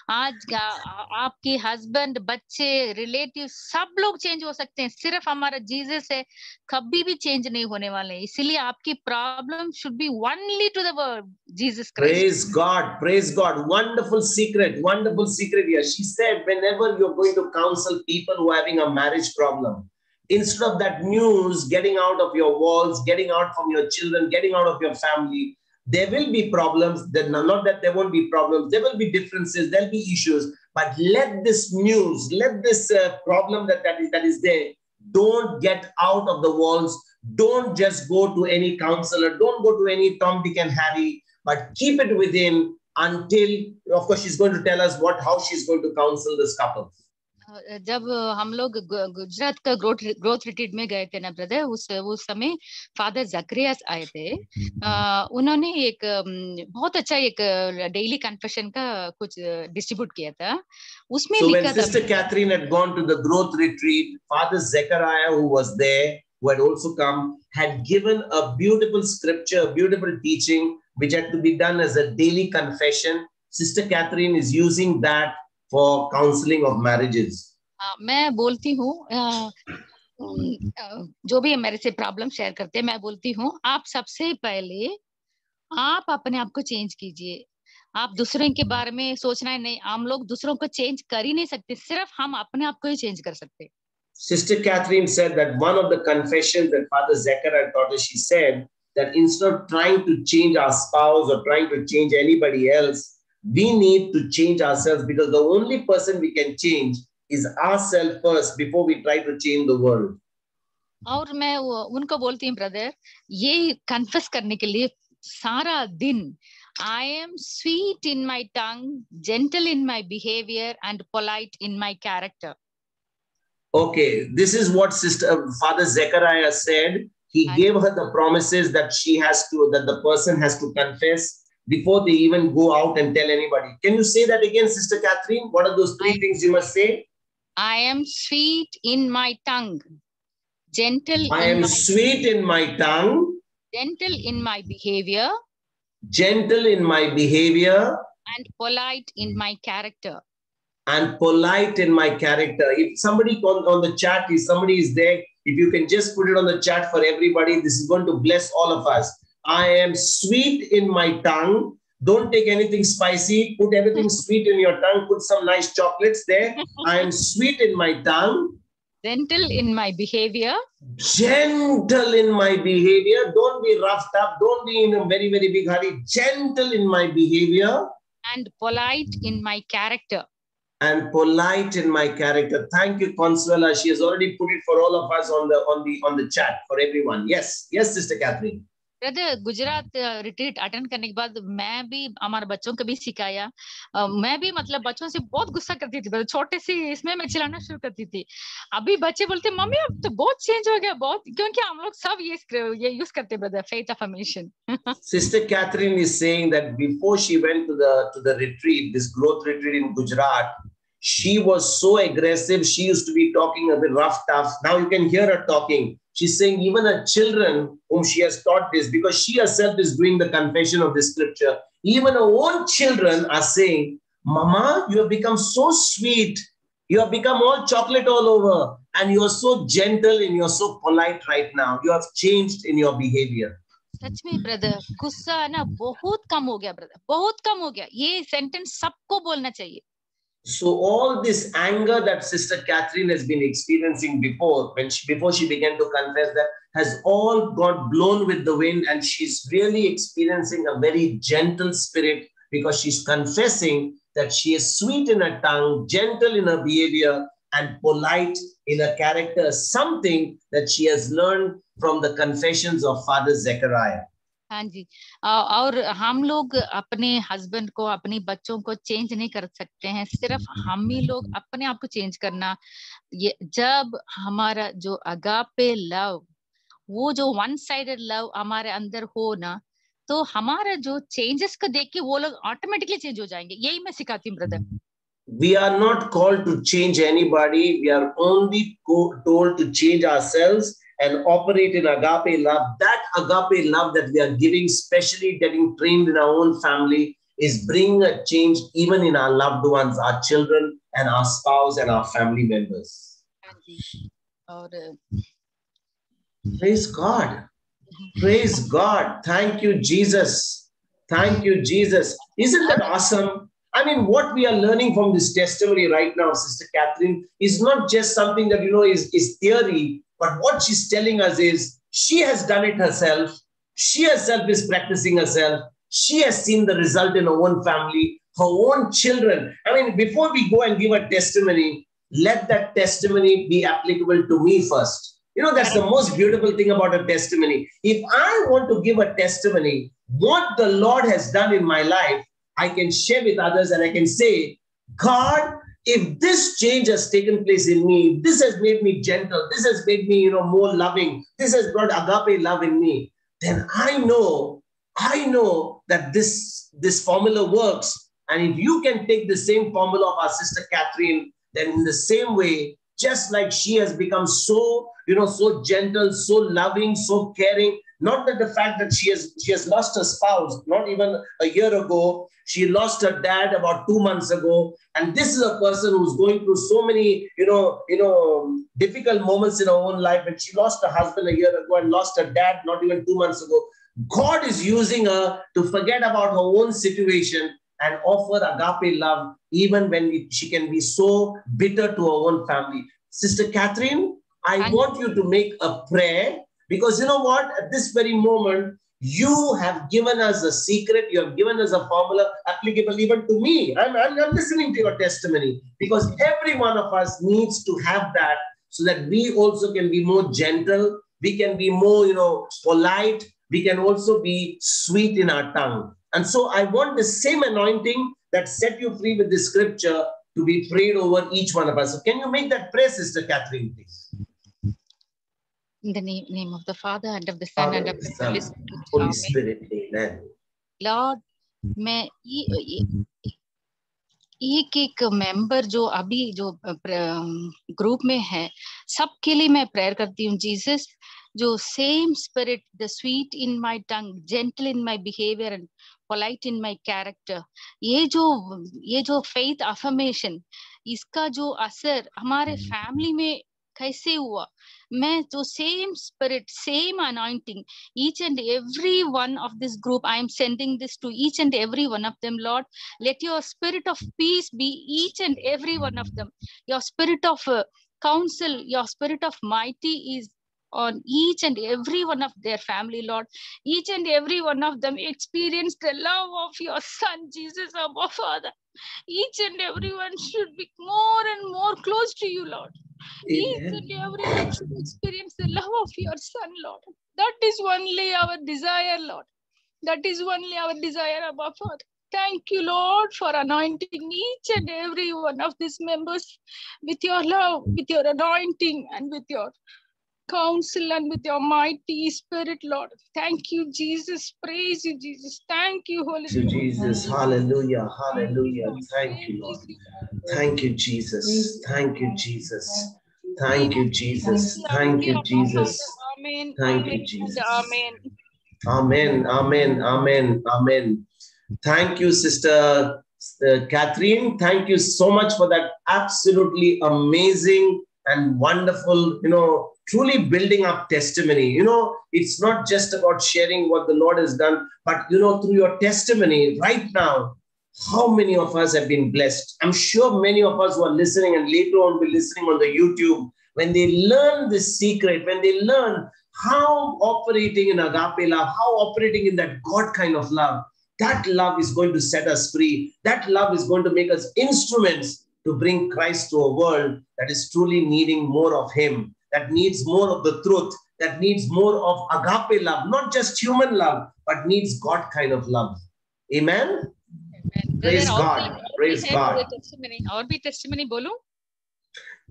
आज आपके हस्बैंड, बच्चे, रिलेटिव सब लोग चेंज हो सकते हैं, सिर्फ हमारा जीसस है, कभी भी चेंज नहीं होने वाले. इसलिए आपकी problem should be only to the word Jesus Christ. Praise God. Wonderful secret here. She said whenever you're going to counsel people who are having a marriage problem, instead of that news getting out of your walls, getting out from your children, getting out of your family, there will be problems. Not that there won't be problems. There will be differences. There'll be issues. But let this news, let this problem that is there, don't get out of the walls. Don't just go to any counselor. Don't go to any Tom, Dick, and Harry. But keep it within until, of course, she's going to tell us how she's going to counsel this couple. जब हम लोग गुजरात का growth retreat में गए थे ना brother, उस समय फादर जकरियास आए थे। उन्होंने एक बहुत अच्छा एक डेली कन्फेशन का कुछ डिस्ट्रीब्यूट किया था। उसमें So when लिखा था, Sister Catherine had gone to the growth retreat, Father Zechariah, who was there, who had also come, had given a beautiful scripture, a beautiful teaching, which had to be done as a daily confession. Sister Catherine is using that for counseling of marriages. मैं बोलती हूँ, जो भी मेरे से problem share करते हैं, मैं बोलती हूँ आप सबसे पहले आप अपने आप को चेंज कीजिए। आप दूसरों के बारे में सोचना है नहीं, हम लोग दूसरों को चेंज कर ही नहीं सकते, सिर्फ हम अपने आप को ही चेंज कर सकते। Sister Catherine said that one of the confessions that Father Zechariah taught us, she said that instead of trying to change our spouse or trying to change anybody else, we need to change ourselves, because the only person we can change is ourselves first before we try to change the world. और मैं उनको बोलती हूँ brother, ये confess करने के लिए सारा दिन I am sweet in my tongue, gentle in my behavior, and polite in my character. Okay, this is what Father Zechariah said. He gave her the promises that that the person has to confess before they even go out and tell anybody. Can you say that again, Sister Catherine? What are those three things you must say? I am sweet in my tongue, gentle. I am sweet in my tongue, gentle in my behavior, gentle in my behavior, and polite in my character. And polite in my character. If somebody on the chat, if somebody is there, if you can just put it on the chat for everybody, this is going to bless all of us. I am sweet in my tongue. Don't take anything spicy. Put everything sweet in your tongue. Put some nice chocolates there. I am sweet in my tongue. Gentle in my behavior. Gentle in my behavior. Don't be roughed up. Don't be in a very, very big hurry. Gentle in my behavior. And polite in my character. And polite in my character. Thank you, Consuela. She has already put it for all of us on the chat for everyone. Yes, yes, Sister Catherine. Brother, Gujarat retreat attend करने के बाद मैं भी हमारे बच्चों को भी सिखाया। मैं भी मतलब बच्चों से बहुत गुस्सा करती थी, छोटे से इसमें मैं चिल्लाना शुरू करती थी। अभी बच्चे बोलते मम्मी अब तो बहुत चेंज हो गया, बहुत, क्योंकि हम लोग सब ये यूज करते हैं brother, faith affirmation. Sister Catherine is saying that before she went to the retreat, this growth retreat in Gujarat, she was so aggressive. She used to be talking a bit rough, tough. Now you can hear her talking. She's saying even her children whom she has taught this, because she herself is doing the confession of the scripture, even her own children are saying, Mama, you have become so sweet. You have become all chocolate all over. And you are so gentle and you are so polite right now. You have changed in your behavior. सच में brother, गुस्सा ना बहुत कम हो गया brother, बहुत कम हो गया। ये सेंटेंस सबको बोलना चाहिए। So all this anger that Sister Catherine has been experiencing before she began to confess, that has all got blown with the wind, and she's really experiencing a very gentle spirit, because she's confessing that she is sweet in her tongue, gentle in her behavior, and polite in her character, something that she has learned from the confessions of Father Zechariah. हाँ जी, और हम लोग अपने husband को, अपने बच्चों को change नहीं कर सकते हैं, सिर्फ हम ही लोग अपने आप को चेंज करना। ये जब हमारा जो अगापे लव, वो जो वन साइडेड लव हमारे अंदर हो ना, तो हमारा जो चेंजेस को देख के वो लोग ऑटोमेटिकली चेंज हो जाएंगे। यही मैं सिखाती हूँ brother. We are not called to change anybody. We are only told to change ourselves and operate in agape love. That agape love that we are giving, especially getting trained in our own family, is bringing a change even in our loved ones, our children and our spouse and our family members. Praise God. Praise God. Thank you, Jesus. Thank you, Jesus. Isn't that awesome? I mean, what we are learning from this testimony right now, Sister Catherine, is not just something that, is theory, but what she's telling us is she has done it herself. She herself is practicing herself. She has seen the result in her own family, her own children. I mean, before we go and give a testimony, let that testimony be applicable to me first. That's the most beautiful thing about a testimony. If I want to give a testimony, what the Lord has done in my life, I can share with others and I can say, God, if this change has taken place in me, this has made me gentle, this has made me, more loving, this has brought agape love in me, then I know that this formula works. And if you can take the same formula of our sister Catherine, then in the same way, just like she has become so, so gentle, so loving, so caring, not that the fact that she has lost her spouse, not even a year ago, she lost her dad about 2 months ago. And this is a person who's going through so many, difficult moments in her own life. And she lost her husband a year ago and lost her dad not even 2 months ago. God is using her to forget about her own situation and offer agape love, even when she can be so bitter to her own family. Sister Catherine, I want you to make a prayer, because you know what? At this very moment, you have given us a secret. You have given us a formula applicable even to me. I'm listening to your testimony, because every one of us needs to have that, so that we also can be more gentle. We can be more, polite. We can also be sweet in our tongue. And so I want the same anointing that set you free with the scripture to be prayed over each one of us. So can you make that prayer, Sister Catherine, please? In the name of the Father, and of the Son, and of the Holy Spirit. Amen. Lord, मैं एक member जो अभी जो group में है, सबके लिए मैं प्रेयर करती हूँ जीसस, जो same spirit, the sweet in my tongue, gentle in my behaviour and polite in my character, ये जो फेथ अफर्मेशन, इसका जो असर हमारे फैमिली में कैसे हुआ, मैं तो same spirit, same anointing, each and every one of this group, I am sending this to each and every one of them. Lord, let your spirit of peace be each and every one of them. Your spirit of counsel, your spirit of mighty is on each and every one of their family, Lord. Each and every one of them experience the love of your Son, Jesus, our Father. Each and everyone should be more and more close to you, Lord. Each and everyone should experience the love of your Son, Lord. That is only our desire, Lord. That is only our desire, our Father. Thank you, Lord, for anointing each and every one of these members with your love, with your anointing, and with your counsel, and with your mighty spirit, Lord. Thank you, Jesus. Praise you, Jesus. Thank you, Holy Spirit. Jesus. Hallelujah. Hallelujah. Thank you, Lord. Thank you, Jesus. Thank you, Jesus. Thank you, Jesus. Thank you, Jesus. Amen. Thank you, Jesus. Amen. Amen. Amen. Amen. Amen. Thank you, Sister Catherine. Thank you so much for that absolutely amazing and wonderful, truly building up testimony. It's not just about sharing what the Lord has done, but, through your testimony right now, how many of us have been blessed? I'm sure many of us who are listening and later on will be listening on the YouTube, when they learn this secret, when they learn how operating in agape love, how operating in that God kind of love, that love is going to set us free. That love is going to make us instruments to bring Christ to a world that is truly needing more of Him, that needs more of the truth, that needs more of agape love, not just human love, but needs God kind of love. Amen? Praise God. Praise God. और भी testimony बोलूं?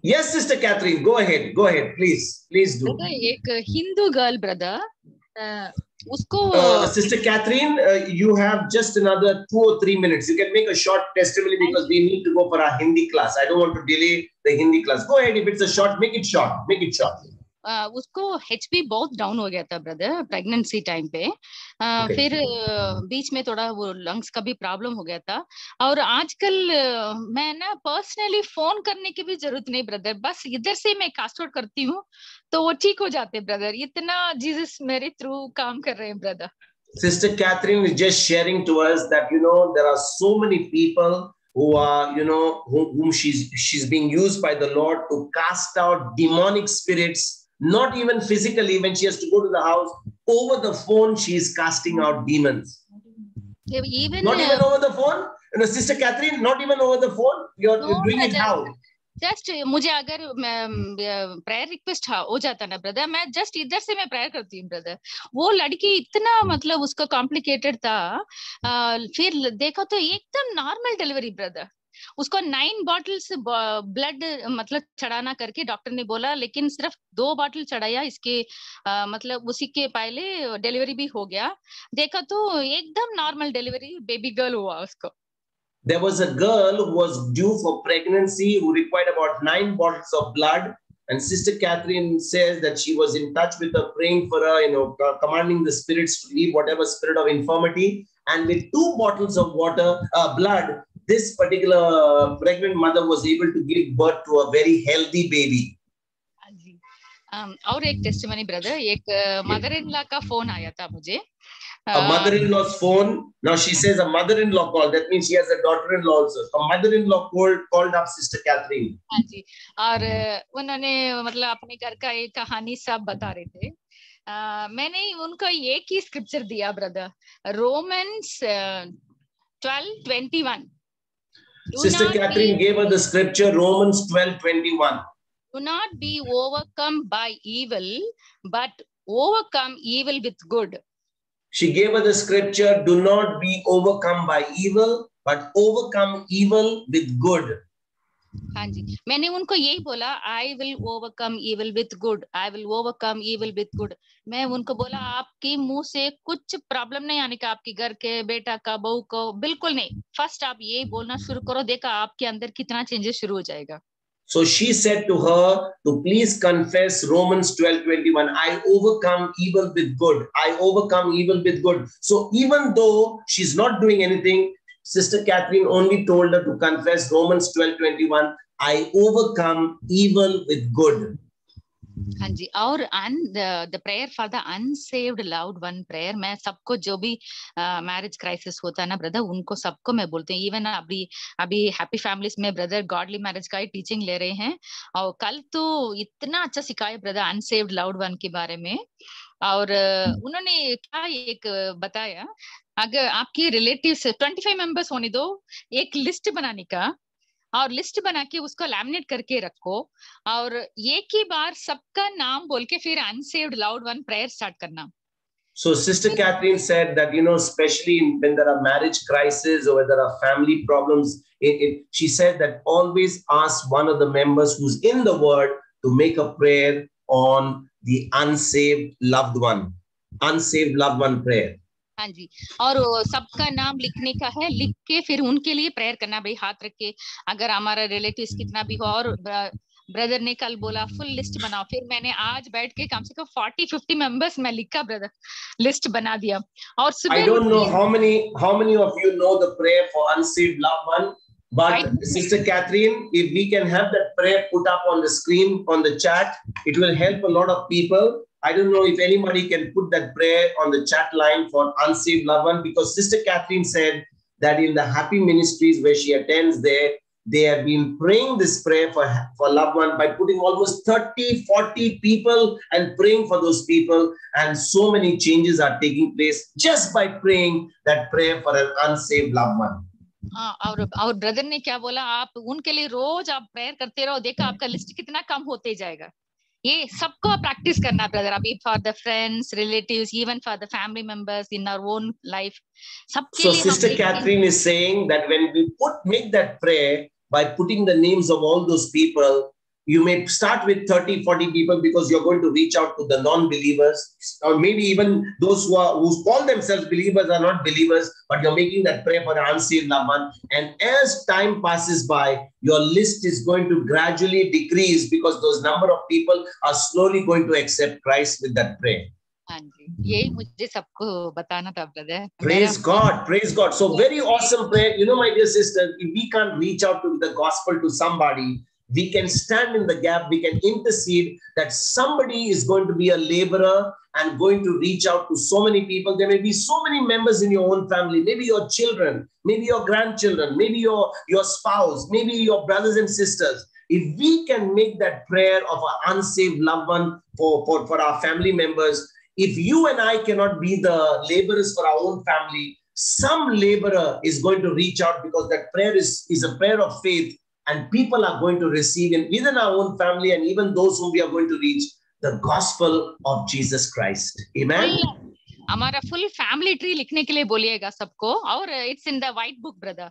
Yes, Sister Catherine, go ahead. Go ahead, please. Please do. एक Hindu girl, brother, उसको Sister Catherine, you have just another 2 or 3 minutes. You can make a short testimony because we need to go for our Hindi class. I don't want to delay the Hindi class. Go ahead. If it's a short, make it short. Make it short. उसको HP बहुत down हो गया था brother, pregnancy time पे। फिर बीच में थोड़ा वो लंग्स का भी प्रॉब्लम हो गया था। और आजकल मैं ना पर्सनली फोन करने की भी जरूरत नहीं ब्रदर, बस इधर से मैं कास्ट आउट करती हूँ तो वो ठीक हो जाते ब्रदर। इतना जीसस मेरे थ्रू काम कर रहे हैं brother. Sister Catherine is just sharing to us that there are so many people who are whom she's being used by the Lord to cast out demonic spirits. Not even physically, when she has to go to the house, over the phone, she is casting out demons. Not even over the phone? Sister Catherine, not even over the phone? You're doing it how? Just मुझे अगर prayer request हो जाता ना brother, मैं just इधर से मैं prayer करती हूँ ब्रदर। वो लड़की इतना मतलब उसका कॉम्प्लिकेटेड था, फिर देखो तो एकदम नॉर्मल डिलीवरी ब्रदर, उसको 9 बॉटल्स ब्लड मतलब चढ़ाना करके डॉक्टर ने बोला, लेकिन सिर्फ 2 बॉटल चढ़ाया, इसके मतलब उसी के पहले डिलीवरी भी हो गया। देखा तो एकदम नॉर्मल डिलीवरी, बेबी गर्ल हुआ उसको। There was a girl who was due for pregnancy who required about 9 bottles of blood. And Sister Catherine says that she was in touch with her, praying for her, commanding the spirits to leave whatever spirit of infirmity. And with 2 bottles of blood, this particular pregnant mother was able to give birth to a very healthy baby. और एक testimony brother, एक mother in law का phone आया था मुझे। A mother-in-law's phone. Now she says a mother-in-law called. That means she has a daughter-in-law also. A mother-in-law called up Sister Catherine. हाँ जी, और उन्होंने मतलब अपने घर का एक कहानी सब बता रहे थे। मैंने उनको एक ही स्क्रिप्चर दिया brother, Romans 12:21। Sister Catherine gave her the scripture, Romans 12:21. Do not be overcome by evil, but overcome evil with good. She gave her the scripture, do not be overcome by evil, but overcome evil with good. हाँ जी, मैंने उनको यही बोला, I will overcome evil with good. I will overcome evil with good. मैं उनको बोला, आपके मुंह से कुछ प्रॉब्लम नहीं आने का, आपके घर के बेटा का, बहू को, बिल्कुल नहीं। फर्स्ट आप ये बोलना शुरू करो, देखा आपके अंदर कितना चेंजेस शुरू हो जाएगा। So she said to her to please confess Romans 12:21. I overcome evil with good. I overcome evil with good. So even though she's not doing anything, Sister Catherine only told her to confess Romans 12:21. I overcome evil with good. हाँ जी, और the prayer for the unsaved loved one prayer, मैं सबको जो भी marriage crisis होता है ना brother, उनको सबको मैं बोलती हूँ। इवन अभी हैप्पी फैमिलीज में ब्रदर गॉडली मैरिज का ही टीचिंग ले रहे हैं, और कल तो इतना अच्छा सिखाया ब्रदर अनसेव्ड लव्ड वन के बारे में। और उन्होंने क्या एक बताया, अगर आपके रिलेटिव्स 25 मेंबर्स होने दो, एक लिस्ट बनाने का, और लिस्ट बना के उसको लैमिनेट करके रखो, और एक ही बार सबका नाम बोल के फिर unsaved loved one prayer start करना। So Sister Catherine said that, especially when there are marriage crises or when there are family problems, she said that always ask one of the members who's in the word to make a prayer on the unsaved loved one prayer. हाँ जी, और सबका नाम लिखने का है, लिख के फिर उनके लिए प्रेयर करना, भाई हाथ रख के, अगर हमारा रिलेटिव्स कितना भी हो। और ब्रदर ने कल बोला फुल लिस्ट बनाओ, फिर मैंने आज बैठ के कम से कम 40-50 मेंबर्स मैं लिखा ब्रदर, लिस्ट बना दिया। और I don't know how many of you know the prayer for unsaved loved one, but Sister Catherine, if we can have that prayer put up on the screen, on the chat, it will help a lot of people. I don't know if anybody can put that prayer on the chat line for unsaved loved one, because Sister Catherine said that in the Happy Ministries where she attends there, they have been praying this prayer for loved one by putting almost 30-40 people and praying for those people, and so many changes are taking place just by praying that prayer for an unsaved loved one. और brother ने क्या बोला, आप उनके लिए रोज आप prayer करते रहो, देखा आपका लिस्ट कितना कम होते जाएगा। ये सबको प्रैक्टिस करना ब्रदर, अभी for the friends, relatives, even for the family members in our own life, सबके लिए। So Sister Catherine is saying that when we make that prayer by putting the names of all those people, you may start with 30-40 people, because you're going to reach out to the non-believers, or maybe even those who call themselves believers are not believers, but you're making that prayer for an unsaved loved one. And as time passes by, your list is going to gradually decrease, because those number of people are slowly going to accept Christ with that prayer. हाँ जी, यही मुझे सबको बताना था brother. Praise God, praise God. So very awesome prayer. My dear sister, if we can't reach out to the gospel to somebody, we can stand in the gap, we can intercede that somebody is going to be a laborer and going to reach out to so many people. There may be so many members in your own family, maybe your children, maybe your grandchildren, maybe your spouse, maybe your brothers and sisters. If we can make that prayer of an unsaved loved one for our family members, if you and I cannot be the laborers for our own family, some laborer is going to reach out, because that prayer is a prayer of faith, and people are going to receive within our own family and even those whom we are going to reach the gospel of Jesus Christ. Amen. हमारा full family tree लिखने के लिए बोलिएगा सबको, और it's in the white book brother,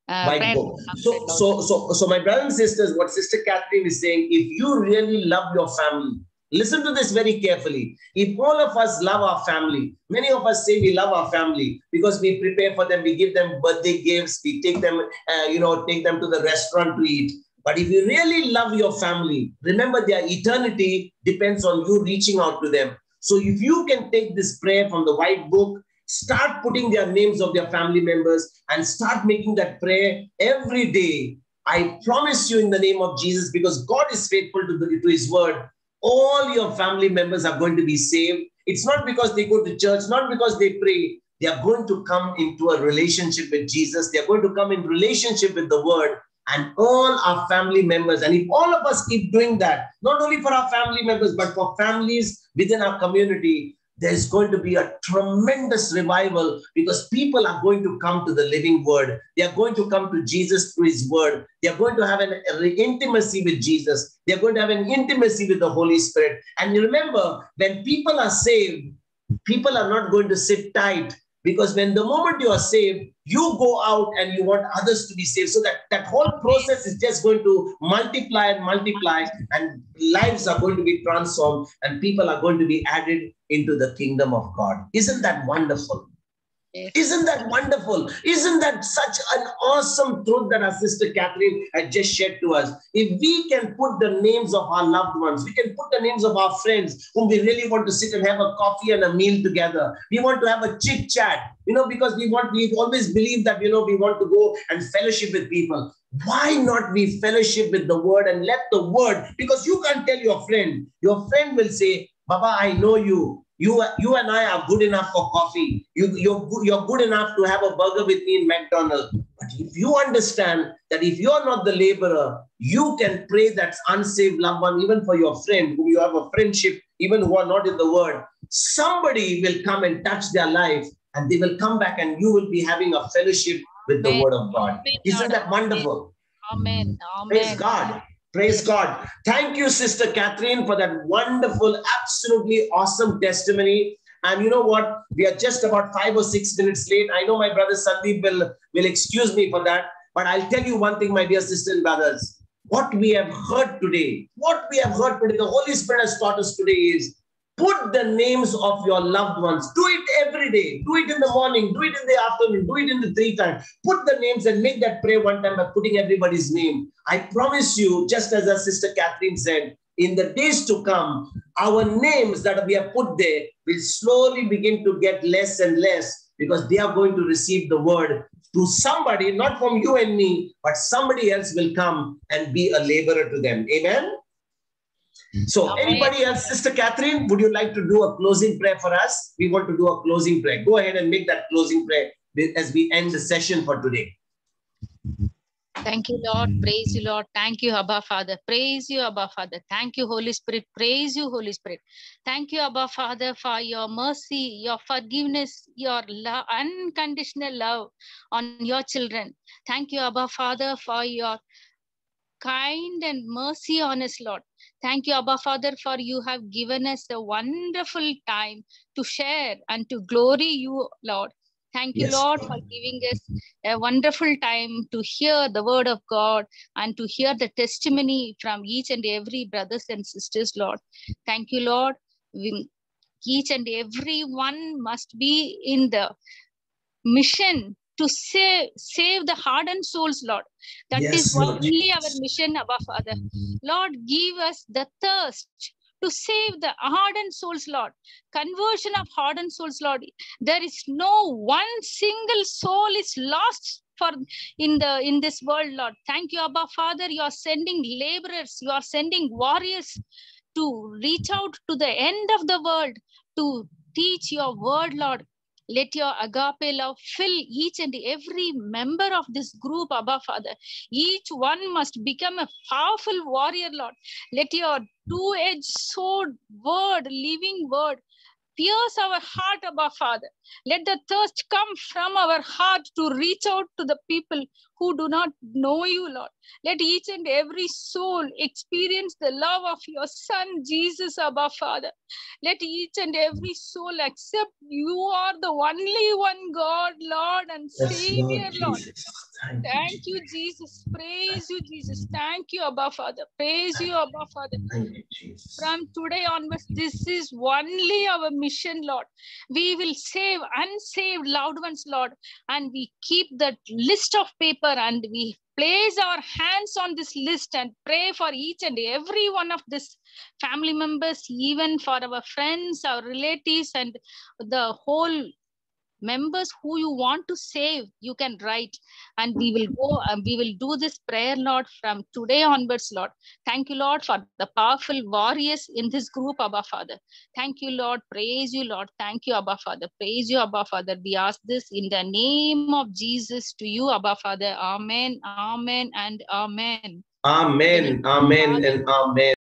White book. So my brothers and sisters, what Sister Catherine is saying, if you really love your family, listen to this very carefully. If all of us love our family, many of us say we love our family because we prepare for them, we give them birthday gifts, we take them, take them to the restaurant to eat. But if you really love your family, remember their eternity depends on you reaching out to them. So if you can take this prayer from the white book, start putting their names of their family members and start making that prayer every day. I promise you in the name of Jesus, because God is faithful to his word, all your family members are going to be saved. It's not because they go to church, not because they pray. They are going to come into a relationship with Jesus. They are going to come in relationship with the word. And all our family members, and if all of us keep doing that, not only for our family members, but for families within our community, there's going to be a tremendous revival, because people are going to come to the living word. They are going to come to Jesus through his word. They are going to have an intimacy with Jesus. They are going to have an intimacy with the Holy Spirit. And you remember, when people are saved, people are not going to sit tight, because when the moment you are saved, you go out and you want others to be saved. So that whole process is just going to multiply and multiply, and lives are going to be transformed, and people are going to be added into the kingdom of God. Isn't that wonderful? Yes. Isn't that wonderful? Isn't that such an awesome truth that our Sister Catherine had just shared to us? If we can put the names of our loved ones, we can put the names of our friends whom we really want to sit and have a coffee and a meal together. We want to have a chit chat, because we've always believed that, we want to go and fellowship with people. Why not we fellowship with the word and let the word, because you can't tell your friend will say, Baba, I know you. You and I are good enough for coffee. You're good enough to have a burger with me in McDonald's. But if you understand that if you're not the laborer, you can pray that unsaved loved one, even for your friend, whom you have a friendship, even who are not in the word, somebody will come and touch their life, and they will come back, and you will be having a fellowship with the word of God. Isn't that wonderful? Amen. Praise God. Praise God. Thank you, Sister Catherine, for that wonderful, absolutely awesome testimony. And you know what? We are just about 5 or 6 minutes late. I know my brother Sandeep will excuse me for that. But I'll tell you one thing, my dear sisters and brothers. What we have heard today, the Holy Spirit has taught us today is, put the names of your loved ones. Do it every day. Do it in the morning. Do it in the afternoon. Do it in the 3 times. Put the names and make that prayer one time by putting everybody's name. I promise you, just as our Sister Catherine said, in the days to come, our names that we have put there will slowly begin to get less and less, because they are going to receive the word to somebody, not from you and me, but somebody else will come and be a laborer to them. Amen? So anybody else, Sister Catherine, would you like to do a closing prayer for us? We want to do a closing prayer. Go ahead and make that closing prayer as we end the session for today. Thank you, Lord. Praise you, Lord. Thank you, Abba Father. Praise you, Abba Father. Thank you, Holy Spirit. Praise you, Holy Spirit. Thank you, Abba Father, for your mercy, your forgiveness, your love, unconditional love on your children. Thank you, Abba Father, for your kind and mercy on us, Lord. Thank you, Abba Father, for you have given us a wonderful time to share and to glory you, Lord. Thank you, Lord, for giving us a wonderful time to hear the word of God and to hear the testimony from each and every brothers and sisters, Lord. Thank you, Lord. Each and every one must be in the mission to save the hardened souls, Lord. That is only our mission, Abba Father. Lord, give us the thirst to save the hardened souls, Lord. Conversion of hardened souls, Lord. There is no one single soul is lost in this world, Lord. Thank you, Abba Father. You are sending laborers, you are sending warriors to reach out to the end of the world to teach your word, Lord. Let your agape love fill each and every member of this group, Abba Father. Each one must become a powerful warrior, Lord. Let your two-edged sword word, living word, pierce our heart, Abba Father. Let the thirst come from our heart to reach out to the people who do not know you, Lord. Let each and every soul experience the love of your Son, Jesus, Abba Father. Let each and every soul accept you are the only one God, Lord and Savior, Lord. Thank you, Jesus. Praise you, Jesus. Thank you, Abba Father. Praise you, Abba Father. Thank you, Jesus. From today onwards, this is only our mission, Lord. We will save unsaved loved ones, Lord. And we keep that list of paper and we place our hands on this list and pray for each and every one of these family members, even for our friends, our relatives, and the whole members who you want to save. You can write, and we will go we will do this prayer, Lord, from today onwards, Lord. Thank you, Lord, for the powerful warriors in this group, Abba Father. Thank you, Lord. Praise you, Lord. Thank you, Abba Father. Praise you, Abba Father. We ask this in the name of Jesus to you, Abba Father. Amen, amen, and amen. Amen, amen, and amen.